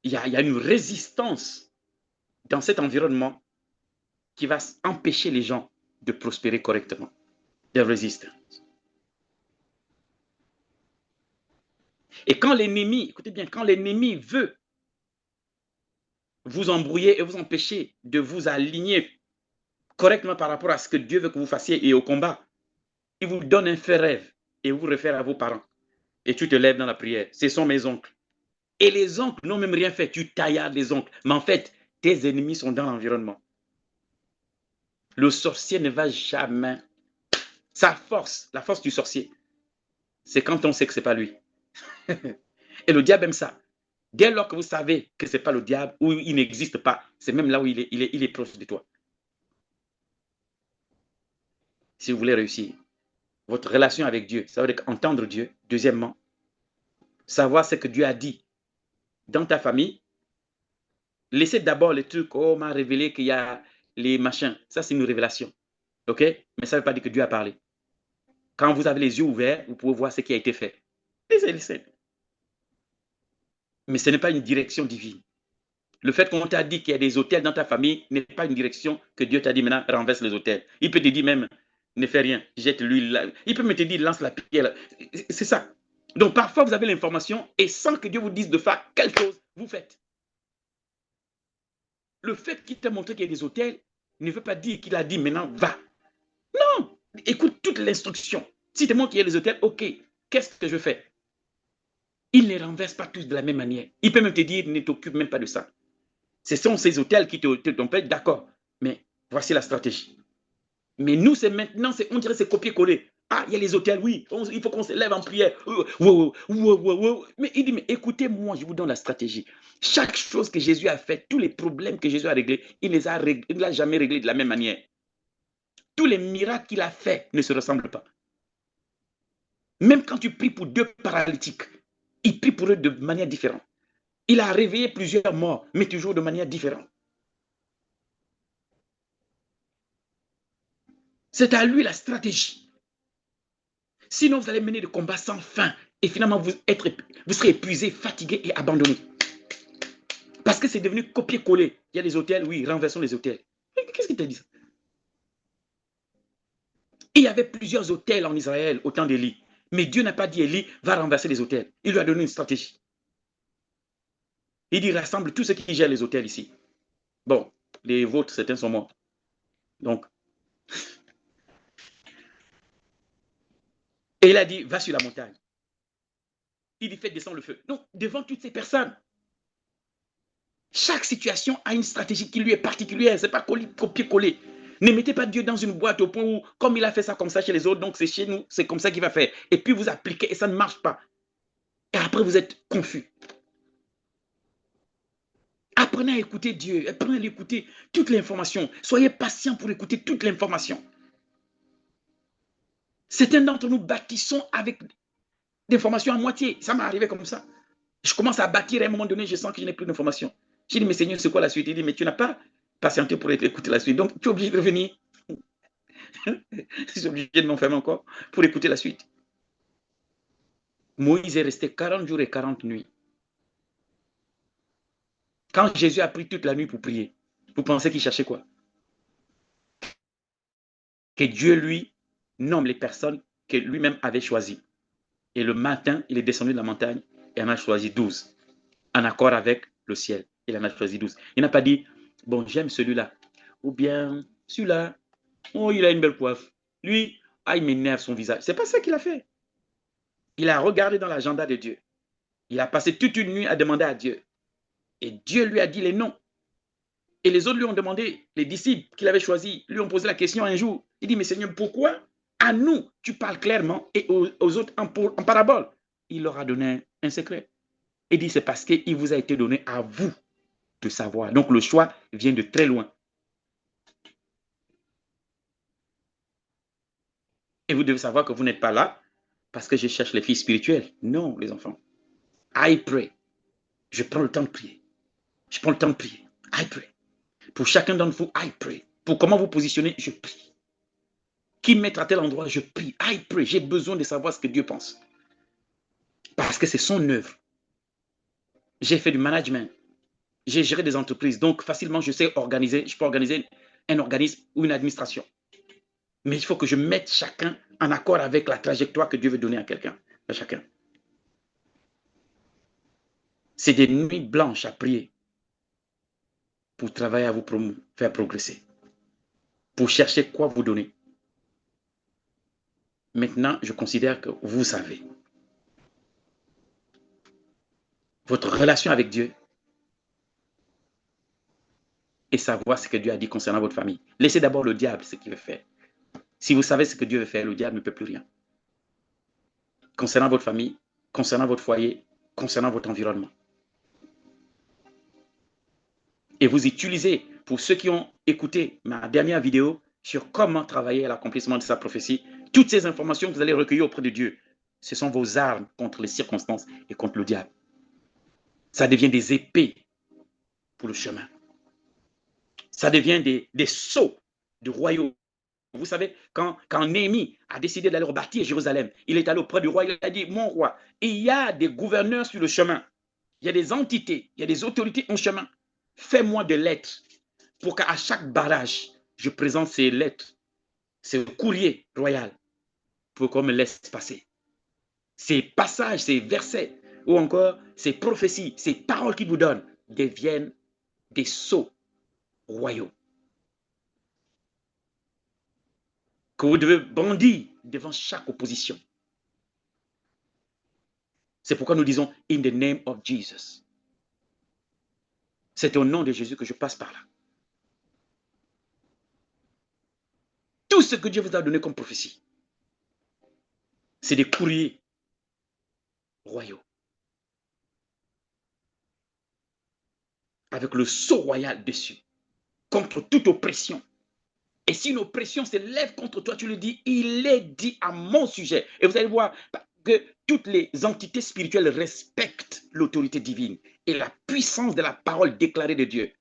il y a une résistance dans cet environnement qui va empêcher les gens de prospérer correctement. De résister. Et quand l'ennemi, écoutez bien, quand l'ennemi veut vous embrouiller et vous empêcher de vous aligner correctement par rapport à ce que Dieu veut que vous fassiez et au combat, il vous donne un fait rêve et vous réfère à vos parents. Et tu te lèves dans la prière. Ce sont mes oncles. Et les oncles n'ont même rien fait. Tu taillardes les oncles. Mais en fait, tes ennemis sont dans l'environnement. Le sorcier ne va jamais... Sa force, la force du sorcier, c'est quand on sait que ce n'est pas lui. Et le diable aime ça. Dès lors que vous savez que ce n'est pas le diable ou il n'existe pas, c'est même là où il est proche de toi. Si vous voulez réussir, votre relation avec Dieu, ça veut dire entendre Dieu. Deuxièmement, savoir ce que Dieu a dit dans ta famille. Laissez d'abord les trucs, oh, on m'a révélé qu'il y a les machins. Ça, c'est une révélation. OK? Mais ça ne veut pas dire que Dieu a parlé. Quand vous avez les yeux ouverts, vous pouvez voir ce qui a été fait. Laissez. Mais ce n'est pas une direction divine. Le fait qu'on t'a dit qu'il y a des hôtels dans ta famille n'est pas une direction que Dieu t'a dit maintenant, renverse les hôtels. Il peut te dire même, ne fais rien, jette l'huile. Il peut même te dire, lance la pierre. C'est ça. Donc parfois, vous avez l'information et sans que Dieu vous dise de faire quelque chose, vous faites. Le fait qu'il t'a montré qu'il y a des hôtels ne veut pas dire qu'il a dit maintenant, va. Non, écoute toute l'instruction. Si te montre qu'il y a des hôtels, ok, qu'est-ce que je fais? Il ne les renverse pas tous de la même manière. Il peut même te dire, ne t'occupe même pas de ça. Ce sont ces hôtels qui te trompent, d'accord, mais voici la stratégie. Mais nous, c'est maintenant, on dirait c'est copier-coller. Ah, il y a les hôtels, oui, il faut qu'on se lève en prière. Mais il dit, mais écoutez-moi, je vous donne la stratégie. Chaque chose que Jésus a fait, tous les problèmes que Jésus a réglés, il ne l'a jamais réglé de la même manière. Tous les miracles qu'il a fait ne se ressemblent pas. Même quand tu pries pour 2 paralytiques, il prie pour eux de manière différente. Il a réveillé plusieurs morts, mais toujours de manière différente. C'est à lui la stratégie. Sinon, vous allez mener des combats sans fin et finalement, vous serez épuisé, fatigué et abandonné. Parce que c'est devenu copier-coller. Il y a des hôtels, oui, renversons les hôtels. Qu'est-ce qu'il t'a dit ça? Il y avait plusieurs hôtels en Israël au temps d'Élie. Mais Dieu n'a pas dit Élie va renverser les hôtels. Il lui a donné une stratégie. Il dit rassemble tous ceux qui gèrent les hôtels ici. Bon, les vôtres, certains sont morts. Donc, et il a dit va sur la montagne. Il dit faites descendre le feu. Donc, devant toutes ces personnes, chaque situation a une stratégie qui lui est particulière. Ce n'est pas copier-coller. Ne mettez pas Dieu dans une boîte au point où, comme il a fait ça comme ça chez les autres, donc c'est chez nous, c'est comme ça qu'il va faire. Et puis vous appliquez et ça ne marche pas. Et après, vous êtes confus. Apprenez à écouter Dieu. Apprenez à écouter toute l'information. Soyez patient pour écouter toute l'information. Certains d'entre nous bâtissons avec des informations à moitié. Ça m'est arrivé comme ça. Je commence à bâtir et à un moment donné, je sens que je n'ai plus d'informations. J'ai dit, mais Seigneur, c'est quoi la suite? Il dit, mais tu n'as pas patienté pour écouter la suite. Donc, tu es obligé de revenir. Je suis obligé de m'enfermer encore pour écouter la suite. Moïse est resté 40 jours et 40 nuits. Quand Jésus a pris toute la nuit pour prier, vous pensez qu'il cherchait quoi? Que Dieu lui nomme les personnes que lui-même avait choisies. Et le matin, il est descendu de la montagne et en a choisi 12. En accord avec le ciel. Il en a choisi 12. Il n'a pas dit, bon, j'aime celui-là. Ou bien, celui-là, oh, il a une belle coiffe. Lui, ah, il m'énerve son visage. C'est pas ça qu'il a fait. Il a regardé dans l'agenda de Dieu. Il a passé toute une nuit à demander à Dieu. Et Dieu lui a dit les noms. Et les autres lui ont demandé, les disciples qu'il avait choisis, lui ont posé la question un jour. Il dit, mais Seigneur, pourquoi à nous, tu parles clairement et aux autres en parabole? Il leur a donné un secret. Il dit, c'est parce qu'il vous a été donné à vous de savoir. Donc le choix vient de très loin. Et vous devez savoir que vous n'êtes pas là parce que je cherche les filles spirituelles. Non, les enfants. I pray. Je prends le temps de prier. Je prends le temps de prier. I pray. Pour chacun d'entre vous, I pray. Pour comment vous positionnez, je prie. Qui mettre à tel endroit, je prie. I pray. J'ai besoin de savoir ce que Dieu pense. Parce que c'est son œuvre. J'ai fait du management. J'ai géré des entreprises. Donc, facilement, je sais organiser. Je peux organiser un organisme ou une administration. Mais il faut que je mette chacun en accord avec la trajectoire que Dieu veut donner à quelqu'un, à chacun. C'est des nuits blanches à prier pour travailler à vous faire progresser, pour chercher quoi vous donner. Maintenant, je considère que vous savez. Votre relation avec Dieu et savoir ce que Dieu a dit concernant votre famille. Laissez d'abord le diable ce qu'il veut faire. Si vous savez ce que Dieu veut faire, le diable ne peut plus rien. Concernant votre famille, concernant votre foyer, concernant votre environnement. Et vous utilisez, pour ceux qui ont écouté ma dernière vidéo sur comment travailler à l'accomplissement de sa prophétie, toutes ces informations que vous allez recueillir auprès de Dieu, ce sont vos armes contre les circonstances et contre le diable. Ça devient des épées pour le chemin. Ça devient des sceaux de royaume. Vous savez, quand Néhémie a décidé d'aller rebâtir Jérusalem, il est allé auprès du roi, il a dit, mon roi, il y a des gouverneurs sur le chemin, il y a des entités, il y a des autorités en chemin. Fais-moi des lettres pour qu'à chaque barrage, je présente ces lettres, ce courrier royal, pour qu'on me laisse passer. Ces passages, ces versets, ou encore ces prophéties, ces paroles qu'il vous donne, deviennent des sceaux royaux que vous devez brandir devant chaque opposition. C'est pourquoi nous disons « In the name of Jesus ». C'est au nom de Jésus que je passe par là. Tout ce que Dieu vous a donné comme prophétie, c'est des courriers royaux. Avec le sceau royal dessus, contre toute oppression. Et si une oppression s'élève contre toi, tu le dis, il est dit à mon sujet. Et vous allez voir que toutes les entités spirituelles respectent l'autorité divine et la puissance de la parole déclarée de Dieu.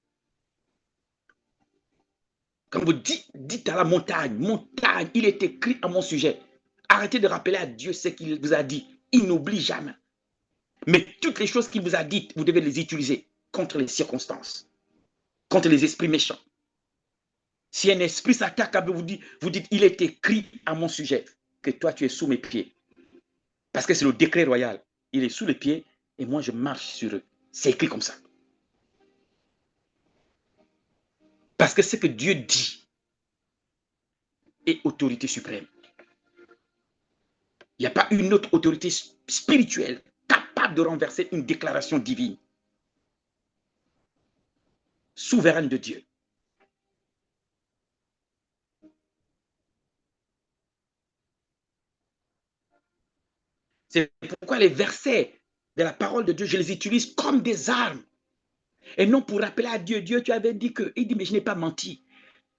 Quand vous dites à la montagne, montagne, il est écrit à mon sujet. Arrêtez de rappeler à Dieu ce qu'il vous a dit. Il n'oublie jamais. Mais toutes les choses qu'il vous a dites, vous devez les utiliser contre les circonstances, contre les esprits méchants. Si un esprit s'attaque à vous, vous dites, il est écrit à mon sujet que toi, tu es sous mes pieds. Parce que c'est le décret royal. Il est sous les pieds et moi, je marche sur eux. C'est écrit comme ça. Parce que ce que Dieu dit est autorité suprême. Il n'y a pas une autre autorité spirituelle capable de renverser une déclaration divine. Souveraine de Dieu. C'est pourquoi les versets de la parole de Dieu, je les utilise comme des armes. Et non pour rappeler à Dieu, Dieu, tu avais dit que, il dit, mais je n'ai pas menti.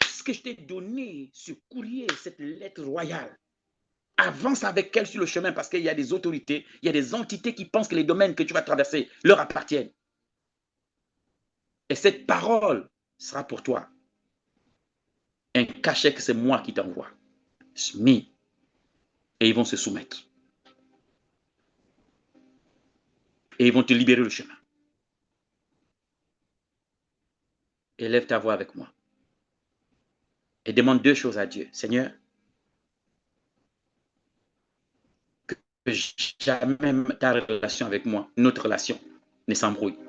Ce que je t'ai donné, ce courrier, cette lettre royale, avance avec elle sur le chemin parce qu'il y a des autorités, il y a des entités qui pensent que les domaines que tu vas traverser leur appartiennent. Et cette parole sera pour toi un cachet que c'est moi qui t'envoie. Et ils vont se soumettre. Et ils vont te libérer le chemin. Élève ta voix avec moi. Et demande deux choses à Dieu. Seigneur, que jamais ta relation avec moi, notre relation, ne s'embrouille.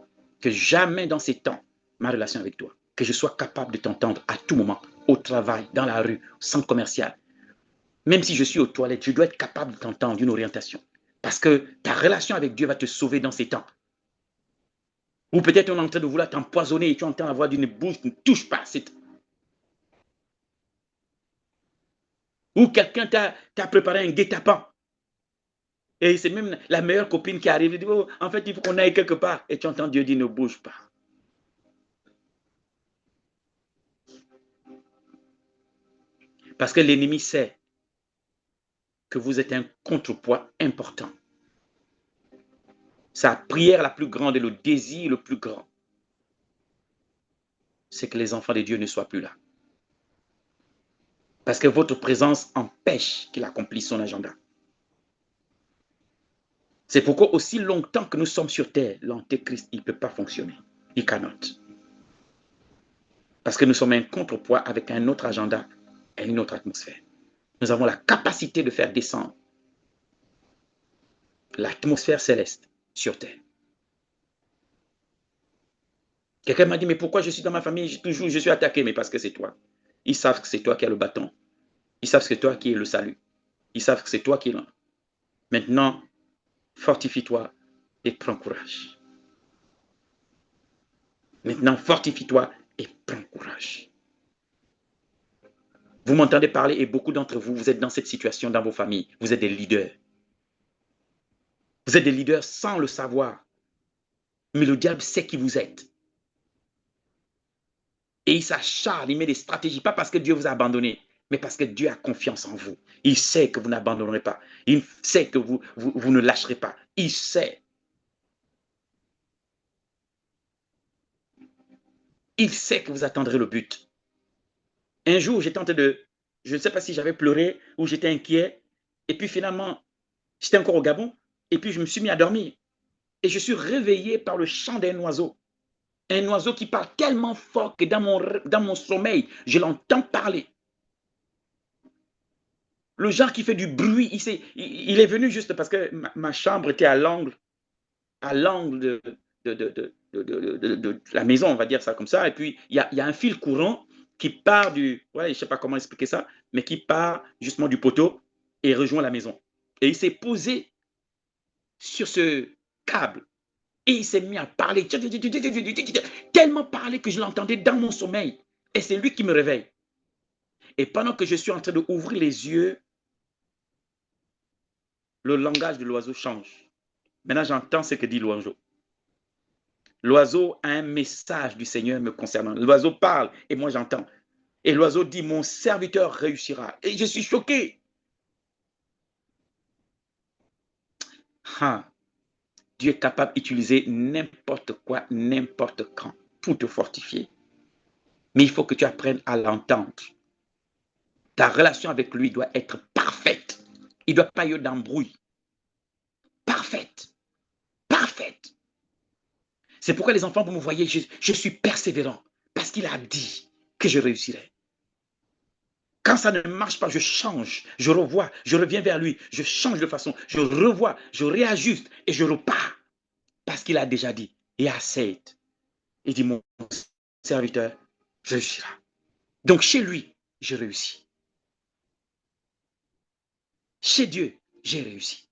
Que jamais dans ces temps, ma relation avec toi, que je sois capable de t'entendre à tout moment, au travail, dans la rue, au centre commercial. Même si je suis aux toilettes, je dois être capable de t'entendre d'une orientation. Parce que ta relation avec Dieu va te sauver dans ces temps. Ou peut-être on est en train de vouloir t'empoisonner et tu entends la voix d'une bouche, ne touche pas. Ou quelqu'un t'a préparé un guet-apens. Et c'est même la meilleure copine qui arrive et dit, oh, en fait, il faut qu'on aille quelque part. Et tu entends Dieu dire, ne bouge pas. Parce que l'ennemi sait que vous êtes un contrepoids important. Sa prière la plus grande et le désir le plus grand, c'est que les enfants de Dieu ne soient plus là. Parce que votre présence empêche qu'il accomplisse son agenda. C'est pourquoi aussi longtemps que nous sommes sur terre, l'antéchrist, il ne peut pas fonctionner. Il cannot. Parce que nous sommes un contrepoids avec un autre agenda et une autre atmosphère. Nous avons la capacité de faire descendre l'atmosphère céleste sur terre. Quelqu'un m'a dit, mais pourquoi je suis dans ma famille, je suis attaqué? Mais parce que c'est toi. Ils savent que c'est toi qui as le bâton. Ils savent que c'est toi qui es le salut. Ils savent que c'est toi qui es là. Maintenant, fortifie-toi et prends courage. Maintenant, fortifie-toi et prends courage. Vous m'entendez parler et beaucoup d'entre vous, vous êtes dans cette situation dans vos familles. Vous êtes des leaders. Vous êtes des leaders sans le savoir. Mais le diable sait qui vous êtes. Et il s'acharne, il met des stratégies, pas parce que Dieu vous a abandonné, mais parce que Dieu a confiance en vous. Il sait que vous n'abandonnerez pas. Il sait que vous ne lâcherez pas. Il sait. Il sait que vous attendrez le but. Un jour, j'étais en train de... Je ne sais pas si j'avais pleuré ou j'étais inquiet. Et puis finalement, j'étais encore au Gabon. Et puis je me suis mis à dormir. Et je suis réveillé par le chant d'un oiseau. Un oiseau qui parle tellement fort que dans mon sommeil, je l'entends parler. Le genre qui fait du bruit, il est venu juste parce que ma chambre était à l'angle de la maison, on va dire ça comme ça. Et puis, il y a un fil courant qui part ouais, je ne sais pas comment expliquer ça, mais qui part justement du poteau et rejoint la maison. Et il s'est posé sur ce câble et il s'est mis à parler, tellement parler que je l'entendais dans mon sommeil. Et c'est lui qui me réveille. Et pendant que je suis en train d'ouvrir les yeux, le langage de l'oiseau change. Maintenant, j'entends ce que dit l'oiseau. L'oiseau a un message du Seigneur me concernant. L'oiseau parle et moi j'entends. Et l'oiseau dit, mon serviteur réussira. Et je suis choqué. Ah, Dieu est capable d'utiliser n'importe quoi, n'importe quand pour te fortifier. Mais il faut que tu apprennes à l'entendre. Ta relation avec lui doit être parfaite. Il ne doit pas y avoir d'embrouille. Parfaite. Parfaite. C'est pourquoi les enfants, vous me voyez, je suis persévérant. Parce qu'il a dit que je réussirais. Quand ça ne marche pas, je change, je revois, je reviens vers lui, je change de façon, je revois, je réajuste et je repars. Parce qu'il a déjà dit, et assez. Il dit, mon serviteur réussira. Donc chez lui, je réussis. Chez Dieu, j'ai réussi.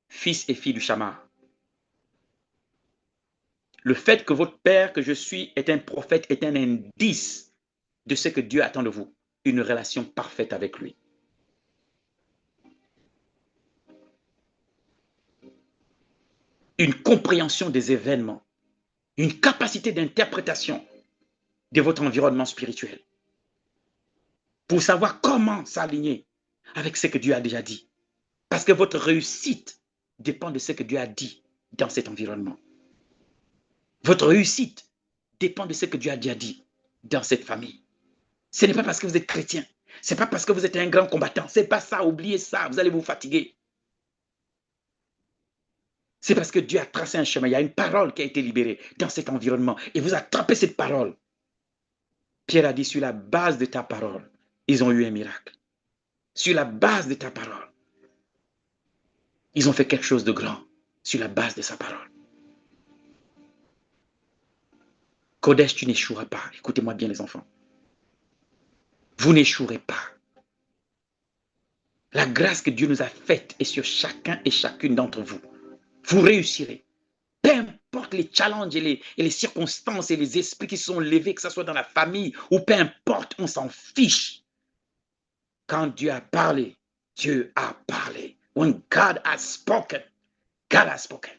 Fils et filles du Chamar, le fait que votre père que je suis est un prophète est un indice de ce que Dieu attend de vous, une relation parfaite avec lui. Une compréhension des événements, une capacité d'interprétation de votre environnement spirituel pour savoir comment s'aligner avec ce que Dieu a déjà dit. Parce que votre réussite dépend de ce que Dieu a dit dans cet environnement. Votre réussite dépend de ce que Dieu a déjà dit dans cette famille. Ce n'est pas parce que vous êtes chrétien, ce n'est pas parce que vous êtes un grand combattant, ce n'est pas ça, oubliez ça, vous allez vous fatiguer. C'est parce que Dieu a tracé un chemin, il y a une parole qui a été libérée dans cet environnement et vous attrapez cette parole. Pierre a dit, sur la base de ta parole, ils ont eu un miracle. Sur la base de ta parole, ils ont fait quelque chose de grand. Sur la base de sa parole. Kodesh, tu n'échoueras pas. Écoutez-moi bien les enfants. Vous n'échouerez pas. La grâce que Dieu nous a faite est sur chacun et chacune d'entre vous. Vous réussirez. Peu importe les challenges et les circonstances et les esprits qui sont levés, que ce soit dans la famille ou peu importe, on s'en fiche. Quand Dieu a parlé, Dieu a parlé. When God has spoken, God has spoken.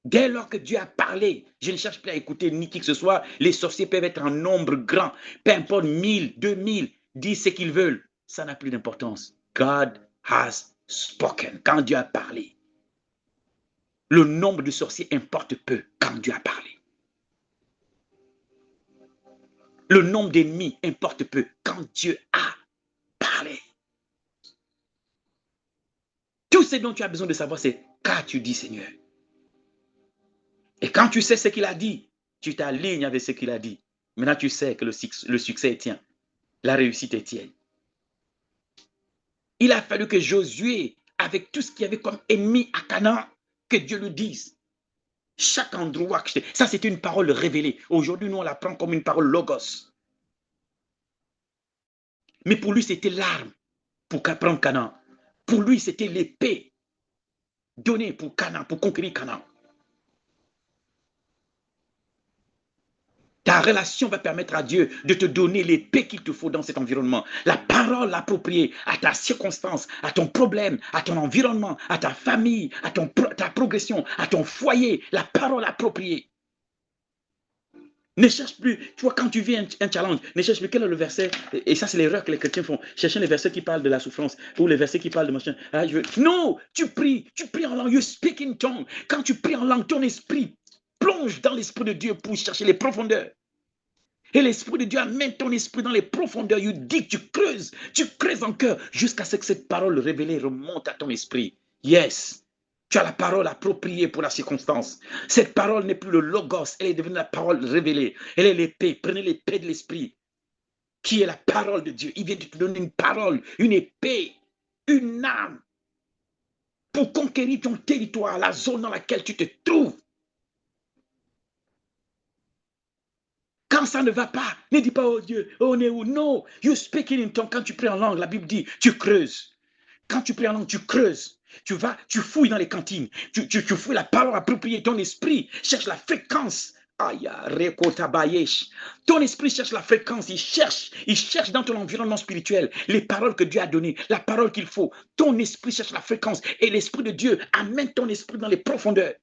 Dès lors que Dieu a parlé, je ne cherche plus à écouter ni qui que ce soit. Les sorciers peuvent être en nombre grand. Peu importe, 1000, 2000, disent ce qu'ils veulent. Ça n'a plus d'importance. God has spoken. Quand Dieu a parlé. Le nombre de sorciers importe peu quand Dieu a parlé. Le nombre d'ennemis importe peu quand Dieu a parlé. Tout ce dont tu as besoin de savoir, c'est qu'as-tu dit, Seigneur? Et quand tu sais ce qu'il a dit, tu t'alignes avec ce qu'il a dit. Maintenant, tu sais que le succès est tien. La réussite est tienne. Il a fallu que Josué, avec tout ce qu'il y avait comme ennemi à Canaan, que Dieu lui dise. Chaque endroit, ça c'était une parole révélée. Aujourd'hui, nous, on la prend comme une parole logos. Mais pour lui, c'était l'arme pour prendre Canaan. Pour lui, c'était l'épée donnée pour Canaan, pour conquérir Canaan. Ta Ta relation va permettre à Dieu de te donner les paix qu'il te faut dans cet environnement. La parole appropriée à ta circonstance, à ton problème, à ton environnement, à ta famille, à ta progression, à ton foyer. La parole appropriée. Ne cherche plus, tu vois, quand tu vis un challenge, ne cherche plus quel est le verset, et ça c'est l'erreur que les chrétiens font, chercher les versets qui parlent de la souffrance, ou les versets qui parlent de machin. Ah, non, tu pries en langue, you speak in tongue. Quand tu pries en langue, ton esprit plonge dans l'esprit de Dieu pour chercher les profondeurs. Et l'esprit de Dieu amène ton esprit dans les profondeurs, tu creuses en cœur, jusqu'à ce que cette parole révélée remonte à ton esprit. Yes. Tu as la parole appropriée pour la circonstance. Cette parole n'est plus le logos, elle est devenue la parole révélée. Elle est l'épée. Prenez l'épée de l'esprit, qui est la parole de Dieu. Il vient de te donner une parole, une épée, une arme pour conquérir ton territoire, la zone dans laquelle tu te trouves. Quand ça ne va pas, ne dis pas, oh Dieu, oh, on est où? Non, you speaking in tongue. Quand tu pries en langue, la Bible dit, tu creuses. Quand tu pries en langue, tu creuses. Tu fouilles dans les cantines. Tu fouilles la parole appropriée. Ton esprit cherche la fréquence. Ton esprit cherche la fréquence. Il cherche dans ton environnement spirituel les paroles que Dieu a données, la parole qu'il faut. Ton esprit cherche la fréquence. Et l'esprit de Dieu amène ton esprit dans les profondeurs.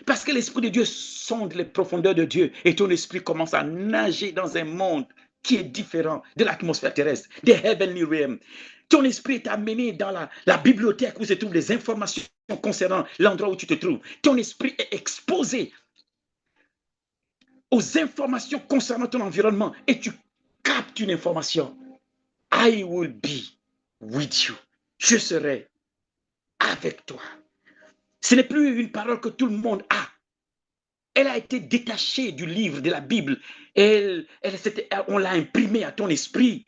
Parce que l'esprit de Dieu sonde les profondeurs de Dieu et ton esprit commence à nager dans un monde qui est différent de l'atmosphère terrestre, des heavenly realms. Ton esprit est amené dans la bibliothèque où se trouvent les informations concernant l'endroit où tu te trouves. Ton esprit est exposé aux informations concernant ton environnement et tu captes une information. I will be with you. Je serai avec toi. Ce n'est plus une parole que tout le monde a. Elle a été détachée du livre de la Bible. On l'a imprimée à ton esprit.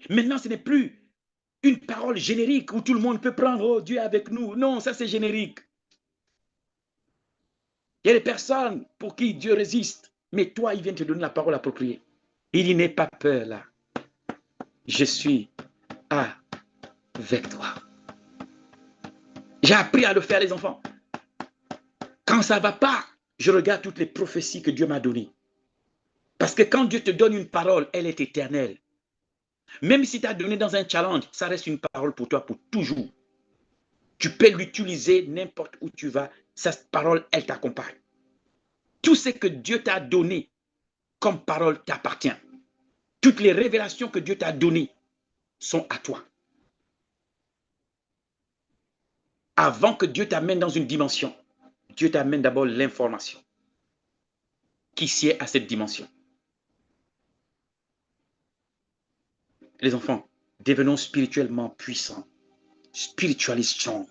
Maintenant, ce n'est plus une parole générique où tout le monde peut prendre, oh Dieu est avec nous. Non, ça c'est générique. Il y a des personnes pour qui Dieu résiste. Mais toi, il vient te donner la parole appropriée. Il dit, n'aie pas peur là. Je suis avec toi. J'ai appris à le faire, les enfants. Quand ça ne va pas, je regarde toutes les prophéties que Dieu m'a données. Parce que quand Dieu te donne une parole, elle est éternelle. Même si tu as donné dans un challenge, ça reste une parole pour toi pour toujours. Tu peux l'utiliser n'importe où tu vas. Cette parole, elle t'accompagne. Tout ce que Dieu t'a donné comme parole t'appartient. Toutes les révélations que Dieu t'a données sont à toi. Avant que Dieu t'amène dans une dimension, Dieu t'amène d'abord l'information qui sied à cette dimension. Les enfants, devenons spirituellement puissants, spiritually strong.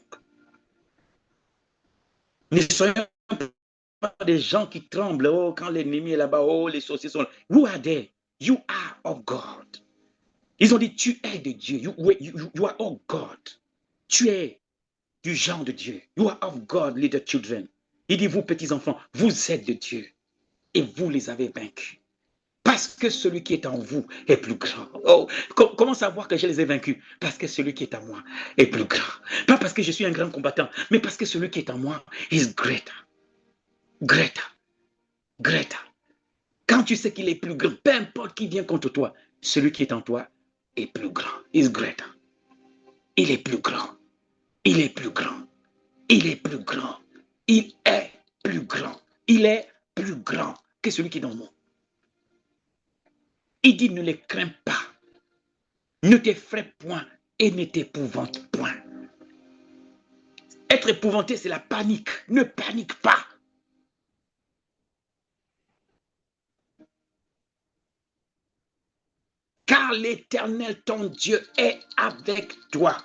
Ne soyons pas des gens qui tremblent, oh, quand l'ennemi est là-bas, oh, les sorciers sont là. Who are they? You are of God. Ils ont dit, tu es de Dieu. You are of God. Tu es du genre de Dieu. You are of God, little children. Il dit, vous, petits enfants, vous êtes de Dieu. Et vous les avez vaincus. Parce que celui qui est en vous est plus grand. Oh, comment savoir que je les ai vaincus? Parce que celui qui est en moi est plus grand. Pas parce que je suis un grand combattant, mais parce que celui qui est en moi is greater. Greater. Greater. Quand tu sais qu'il est plus grand, peu importe qui vient contre toi, celui qui est en toi est plus grand. Is greater. Il est plus grand. Il est plus grand. Il est plus grand. Il est plus grand. Il est plus grand que celui qui est dans moi. Il dit, ne les crains pas. Ne t'effraie point et ne t'épouvante point. Être épouvanté, c'est la panique. Ne panique pas. Car l'Éternel, ton Dieu, est avec toi.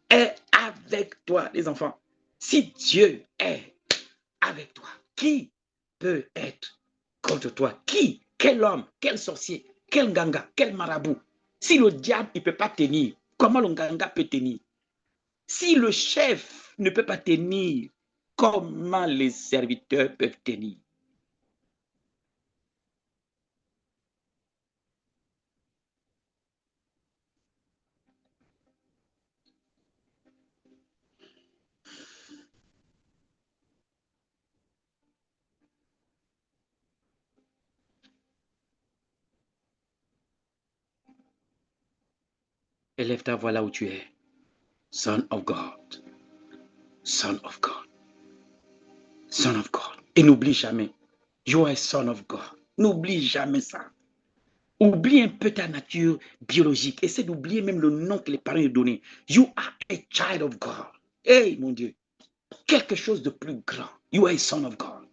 Est avec toi, les enfants. Si Dieu est avec toi, qui peut être contre toi? Qui? Quel homme? Quel sorcier? Quel ganga? Quel marabout? Si le diable ne peut pas tenir, comment le ganga peut tenir? Si le chef ne peut pas tenir, comment les serviteurs peuvent tenir? Élève ta voix là où tu es. Son of God. Son of God. Son of God. Et n'oublie jamais. You are a son of God. N'oublie jamais ça. Oublie un peu ta nature biologique. Essaie d'oublier même le nom que les parents ont donné. You are a child of God. Hey, mon Dieu. Quelque chose de plus grand. You are a son of God.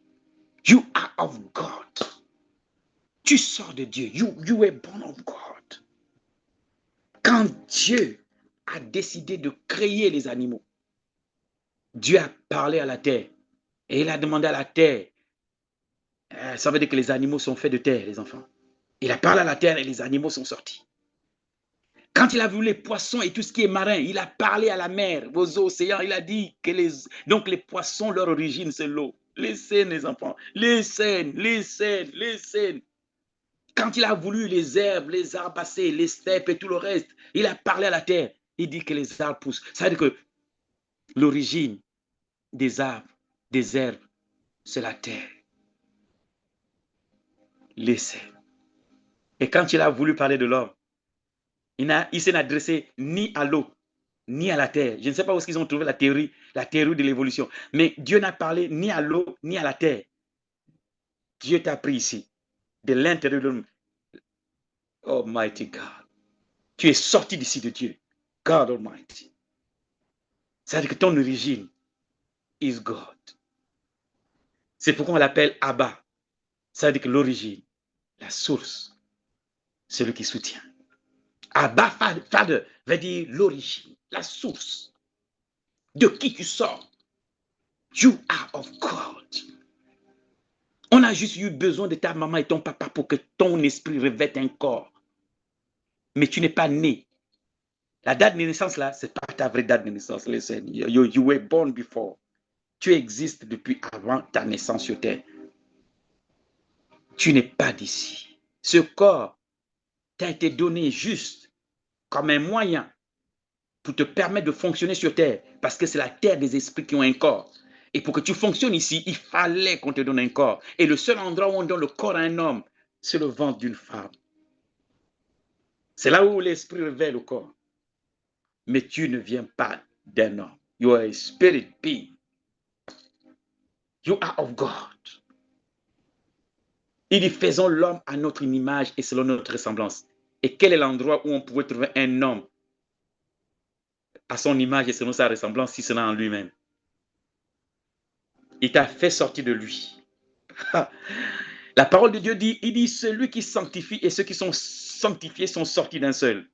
You are of God. Tu sors de Dieu. You were born of God. Quand Dieu a décidé de créer les animaux, Dieu a parlé à la terre et il a demandé à la terre. Ça veut dire que les animaux sont faits de terre, les enfants. Il a parlé à la terre et les animaux sont sortis. Quand il a vu les poissons et tout ce qui est marin, il a parlé à la mer, aux océans. Il a dit que donc les poissons, leur origine, c'est l'eau. Les scènes, les enfants. Les scènes. Quand il a voulu les herbes, les arbacées, les steppes et tout le reste, il a parlé à la terre. Il dit que les arbres poussent. Ça veut dire que l'origine des arbres, des herbes, c'est la terre. Les scènes. Et quand il a voulu parler de l'homme, il ne s'est adressé ni à l'eau, ni à la terre. Je ne sais pas où ils ont trouvé la théorie de l'évolution. Mais Dieu n'a parlé ni à l'eau, ni à la terre. Dieu t'a pris ici, de l'intérieur de l'homme. Almighty God. Tu es sorti d'ici de Dieu. God Almighty. C'est-à-dire que ton origine is God. C'est pourquoi on l'appelle Abba. C'est-à-dire que l'origine, la source, celui qui soutient. Abba Father veut dire l'origine, la source. De qui tu sors. You are of God. On a juste eu besoin de ta maman et ton papa pour que ton esprit revête un corps. Mais tu n'es pas né. La date de naissance là, ce n'est pas ta vraie date de naissance. Listen, you were born before. Tu existes depuis avant ta naissance sur terre. Tu n'es pas d'ici. Ce corps t'a été donné juste comme un moyen pour te permettre de fonctionner sur terre. Parce que c'est la terre des esprits qui ont un corps. Et pour que tu fonctionnes ici, il fallait qu'on te donne un corps. Et le seul endroit où on donne le corps à un homme, c'est le ventre d'une femme. C'est là où l'esprit révèle le corps. Mais tu ne viens pas d'un homme. You are a spirit being. You are of God. Il dit, faisons l'homme à notre image et selon notre ressemblance. Et quel est l'endroit où on pouvait trouver un homme à son image et selon sa ressemblance si ce n'est en lui-même? Il t'a fait sortir de lui. La parole de Dieu dit, il dit, celui qui sanctifie et ceux qui sont sanctifiés sont sortis d'un seul.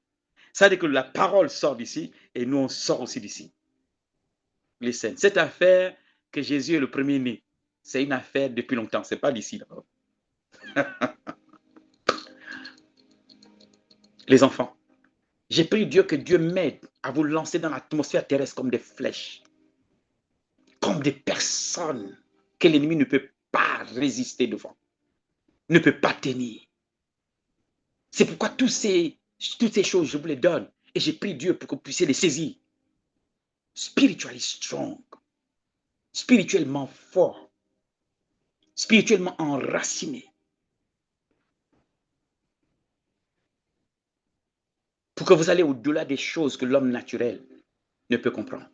Ça veut dire que la parole sort d'ici et nous on sort aussi d'ici. Les scènes. Cette affaire que Jésus est le premier-né, c'est une affaire depuis longtemps, ce n'est pas d'ici d'abord. Les enfants, j'ai prié Dieu que Dieu m'aide à vous lancer dans l'atmosphère terrestre comme des flèches, comme des personnes que l'ennemi ne peut pas résister devant, ne peut pas tenir. C'est pourquoi toutes ces choses, je vous les donne. Et j'ai prié Dieu pour que vous puissiez les saisir. Spiritually strong, spirituellement fort, spirituellement enraciné. Pour que vous allez au-delà des choses que l'homme naturel ne peut comprendre.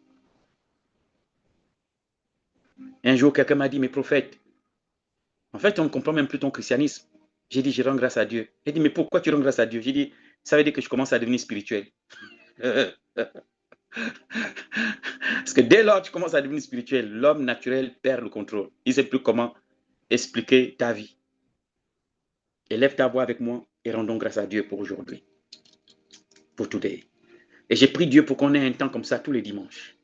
Un jour, quelqu'un m'a dit, mais prophète, en fait, on ne comprend même plus ton christianisme. J'ai dit, je rends grâce à Dieu. Il dit, mais pourquoi tu rends grâce à Dieu? J'ai dit, ça veut dire que je commence à devenir spirituel. Parce que dès lors que tu commences à devenir spirituel, l'homme naturel perd le contrôle. Il ne sait plus comment expliquer ta vie. Élève ta voix avec moi et rendons grâce à Dieu pour aujourd'hui. Pour today. Et j'ai prié Dieu pour qu'on ait un temps comme ça tous les dimanches.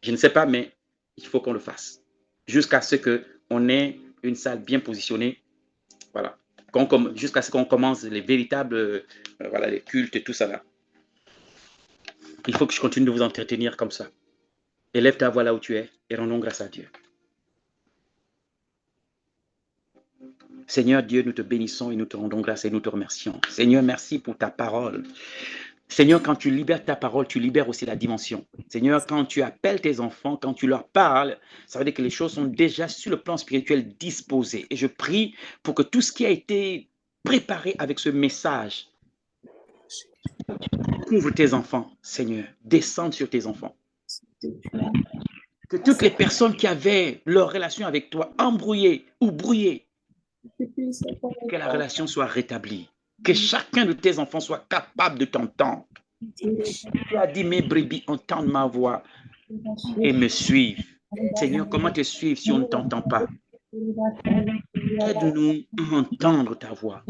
Je ne sais pas, mais il faut qu'on le fasse. Jusqu'à ce qu'on ait une salle bien positionnée. Voilà. Jusqu'à ce qu'on commence les véritables voilà, les cultes et tout ça là. Il faut que je continue de vous entretenir comme ça. Élève ta voix là où tu es et rendons grâce à Dieu. Seigneur Dieu, nous te bénissons et nous te rendons grâce et nous te remercions. Seigneur, merci pour ta parole. Seigneur, quand tu libères ta parole, tu libères aussi la dimension. Seigneur, quand tu appelles tes enfants, quand tu leur parles, ça veut dire que les choses sont déjà sur le plan spirituel disposées. Et je prie pour que tout ce qui a été préparé avec ce message Couvre tes enfants, Seigneur. Descends sur tes enfants. Que toutes les personnes qui avaient leur relation avec toi embrouillée ou brouillée, que la relation soit rétablie. Que chacun de tes enfants soit capable de t'entendre. Tu as dit, mes brebis entendent ma voix et me suivent. Seigneur, comment te suivre si on ne t'entend pas? Aide-nous à entendre ta voix.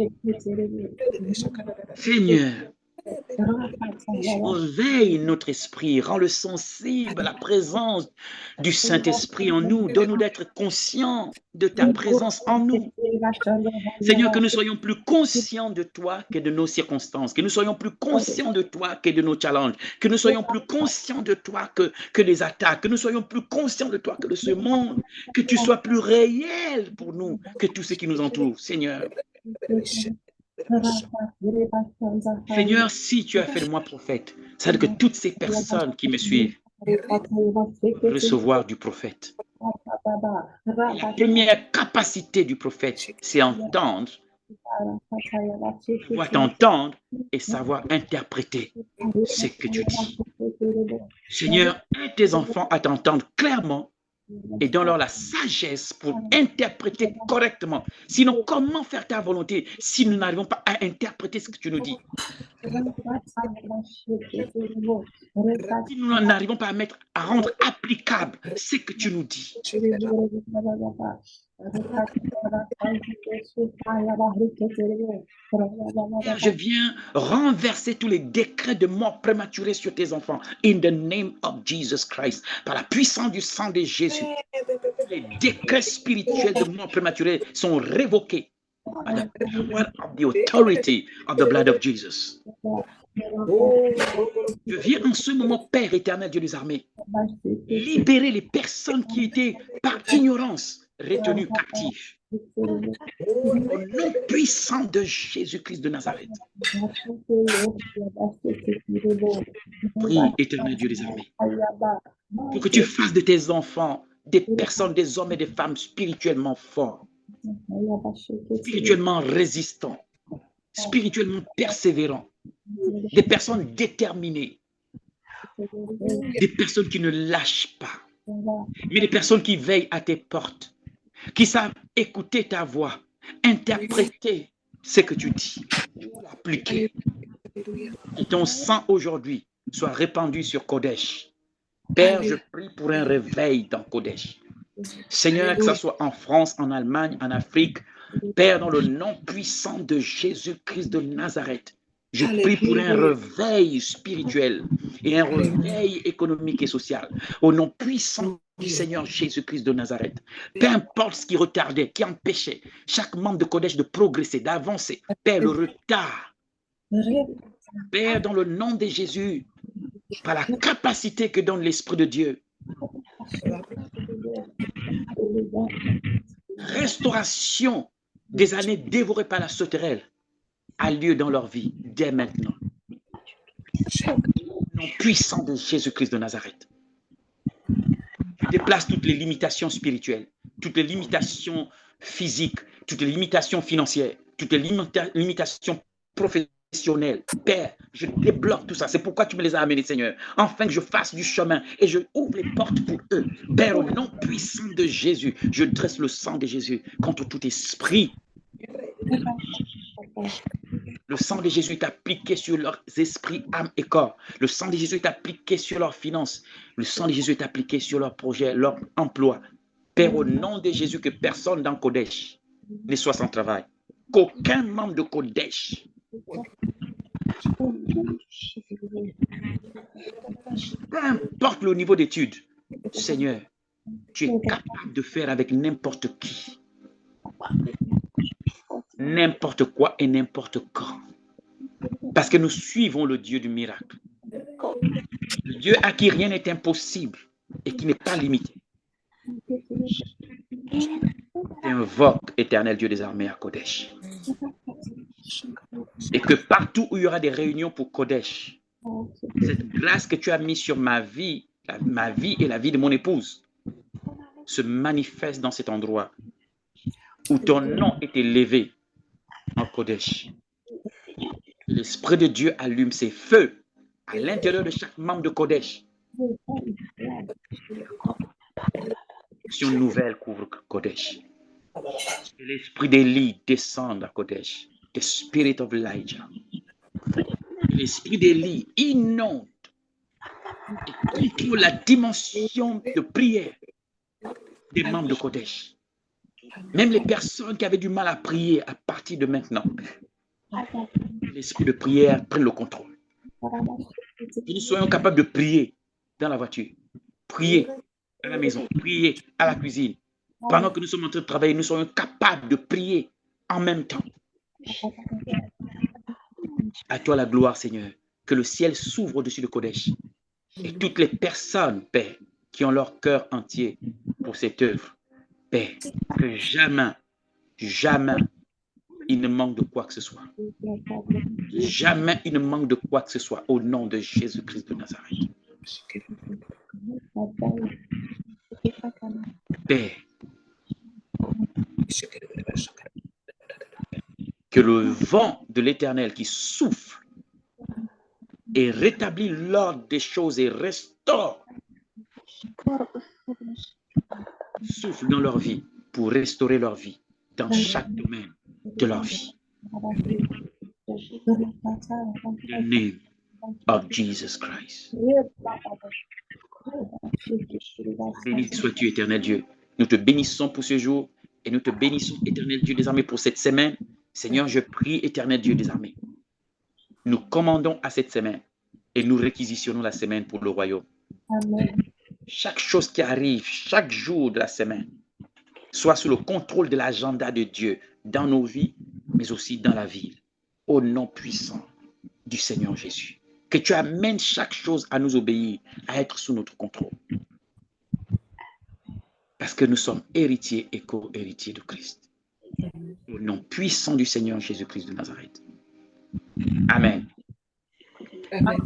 Seigneur, réveille notre esprit, rends-le sensible à la présence du Saint-Esprit en nous. Donne-nous d'être conscients de ta présence en nous. Seigneur, que nous soyons plus conscients de toi que de nos circonstances, que nous soyons plus conscients de toi que de nos challenges, que nous soyons plus conscients de toi que des attaques, que nous soyons plus conscients de toi que de ce monde, que tu sois plus réel pour nous que tout ce qui nous entoure, Seigneur. Seigneur, si tu as fait de moi prophète, ça veut dire que toutes ces personnes qui me suivent recevoir du prophète. La première capacité du prophète, c'est entendre, pouvoir t'entendre et savoir interpréter ce que tu dis. Seigneur, aide tes enfants à t'entendre clairement et donne-leur la sagesse pour interpréter correctement. Sinon, comment faire ta volonté si nous n'arrivons pas à interpréter ce que tu nous dis? Si nous n'arrivons pas à rendre applicable ce que tu nous dis. Je viens renverser tous les décrets de mort prématurée sur tes enfants. In the name of Jesus Christ. Par la puissance du sang de Jésus. Les décrets spirituels de mort prématurée sont révoqués. By the power of the authority of the blood of Jesus. Je viens en ce moment, Père éternel, Dieu des armées, libérer les personnes qui étaient par ignorance retenues captives. Au nom puissant de Jésus-Christ de Nazareth. Prie, éternel Dieu des armées, pour que tu fasses de tes enfants des personnes, des hommes et des femmes spirituellement forts, spirituellement résistants, spirituellement persévérants, des personnes déterminées, des personnes qui ne lâchent pas, mais des personnes qui veillent à tes portes, qui savent écouter ta voix, interpréter ce que tu dis, l'appliquer. Que ton sang aujourd'hui soit répandu sur Kodesh. Père, je prie pour un réveil dans Kodesh. Seigneur, que ce soit en France, en Allemagne, en Afrique, Père, dans le nom puissant de Jésus-Christ de Nazareth, je prie pour un réveil spirituel et un réveil économique et social. Au nom puissant du Seigneur Jésus-Christ de Nazareth. Peu importe ce qui retardait, qui empêchait chaque membre de Kodesh de progresser, d'avancer. Père, le retard. Père, dans le nom de Jésus, par la capacité que donne l'Esprit de Dieu, restauration des années dévorées par la sauterelle a lieu dans leur vie dès maintenant. Au nom puissant de Jésus-Christ de Nazareth. Je déplace toutes les limitations spirituelles, toutes les limitations physiques, toutes les limitations financières, toutes les limitations professionnelles. Père, je débloque tout ça. C'est pourquoi tu me les as amenés, Seigneur, afin que je fasse du chemin et je ouvre les portes pour eux. Père, au nom puissant de Jésus, je dresse le sang de Jésus contre tout esprit. Le sang de Jésus est appliqué sur leurs esprits, âme et corps. Le sang de Jésus est appliqué sur leurs finances. Le sang de Jésus est appliqué sur leurs projets, leur emploi. Père, au nom de Jésus, que personne dans Kodesh ne soit sans travail. Qu'aucun membre de Kodesh, peu importe le niveau d'études, Seigneur, tu es capable de faire avec n'importe qui. N'importe quoi et n'importe quand. Parce que nous suivons le Dieu du miracle. Le Dieu à qui rien n'est impossible et qui n'est pas limité. Invoque, éternel Dieu des armées, à Kodesh. Et que partout où il y aura des réunions pour Kodesh, cette grâce que tu as mise sur ma vie et la vie de mon épouse, se manifeste dans cet endroit où ton nom est élevé en Kodesh. L'Esprit de Dieu allume ses feux à l'intérieur de chaque membre de Kodesh. Une nouvelle couvre Kodesh. Et l'esprit d'Élie descend à Kodesh. The spirit of Elijah. L'esprit d'Élie inonde et contrôle la dimension de prière des membres de Kodesh. Même les personnes qui avaient du mal à prier à partir de maintenant, l'esprit de prière prenne le contrôle. Que nous soyons capables de prier dans la voiture, prier à la maison, prier à la cuisine. Pendant que nous sommes en train de travailler, nous soyons capables de prier en même temps. À toi la gloire, Seigneur. Que le ciel s'ouvre au-dessus de Kodesh. Et toutes les personnes, Père, qui ont leur cœur entier pour cette œuvre, Père, que jamais, jamais il ne manque de quoi que ce soit. Jamais il ne manque de quoi que ce soit au nom de Jésus-Christ de Nazareth. Père, que le vent de l'Éternel qui souffle et rétablit l'ordre des choses et restaure, souffle dans leur vie pour restaurer leur vie dans chaque domaine de leur vie. In the name of Jesus Christ. Béni sois-tu, éternel Dieu. Nous te bénissons pour ce jour et nous te bénissons, éternel Dieu des armées, pour cette semaine. Seigneur, je prie, éternel Dieu des armées. Nous commandons à cette semaine et nous réquisitionnons la semaine pour le royaume. Amen. Chaque chose qui arrive, chaque jour de la semaine, soit sous le contrôle de l'agenda de Dieu dans nos vies, mais aussi dans la ville. Au nom puissant du Seigneur Jésus. Que tu amènes chaque chose à nous obéir, à être sous notre contrôle. Parce que nous sommes héritiers et co-héritiers de Christ. Au nom puissant du Seigneur Jésus-Christ de Nazareth. Amen. Amen.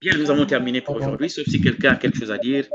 Bien, nous avons terminé pour aujourd'hui, sauf si quelqu'un a quelque chose à dire.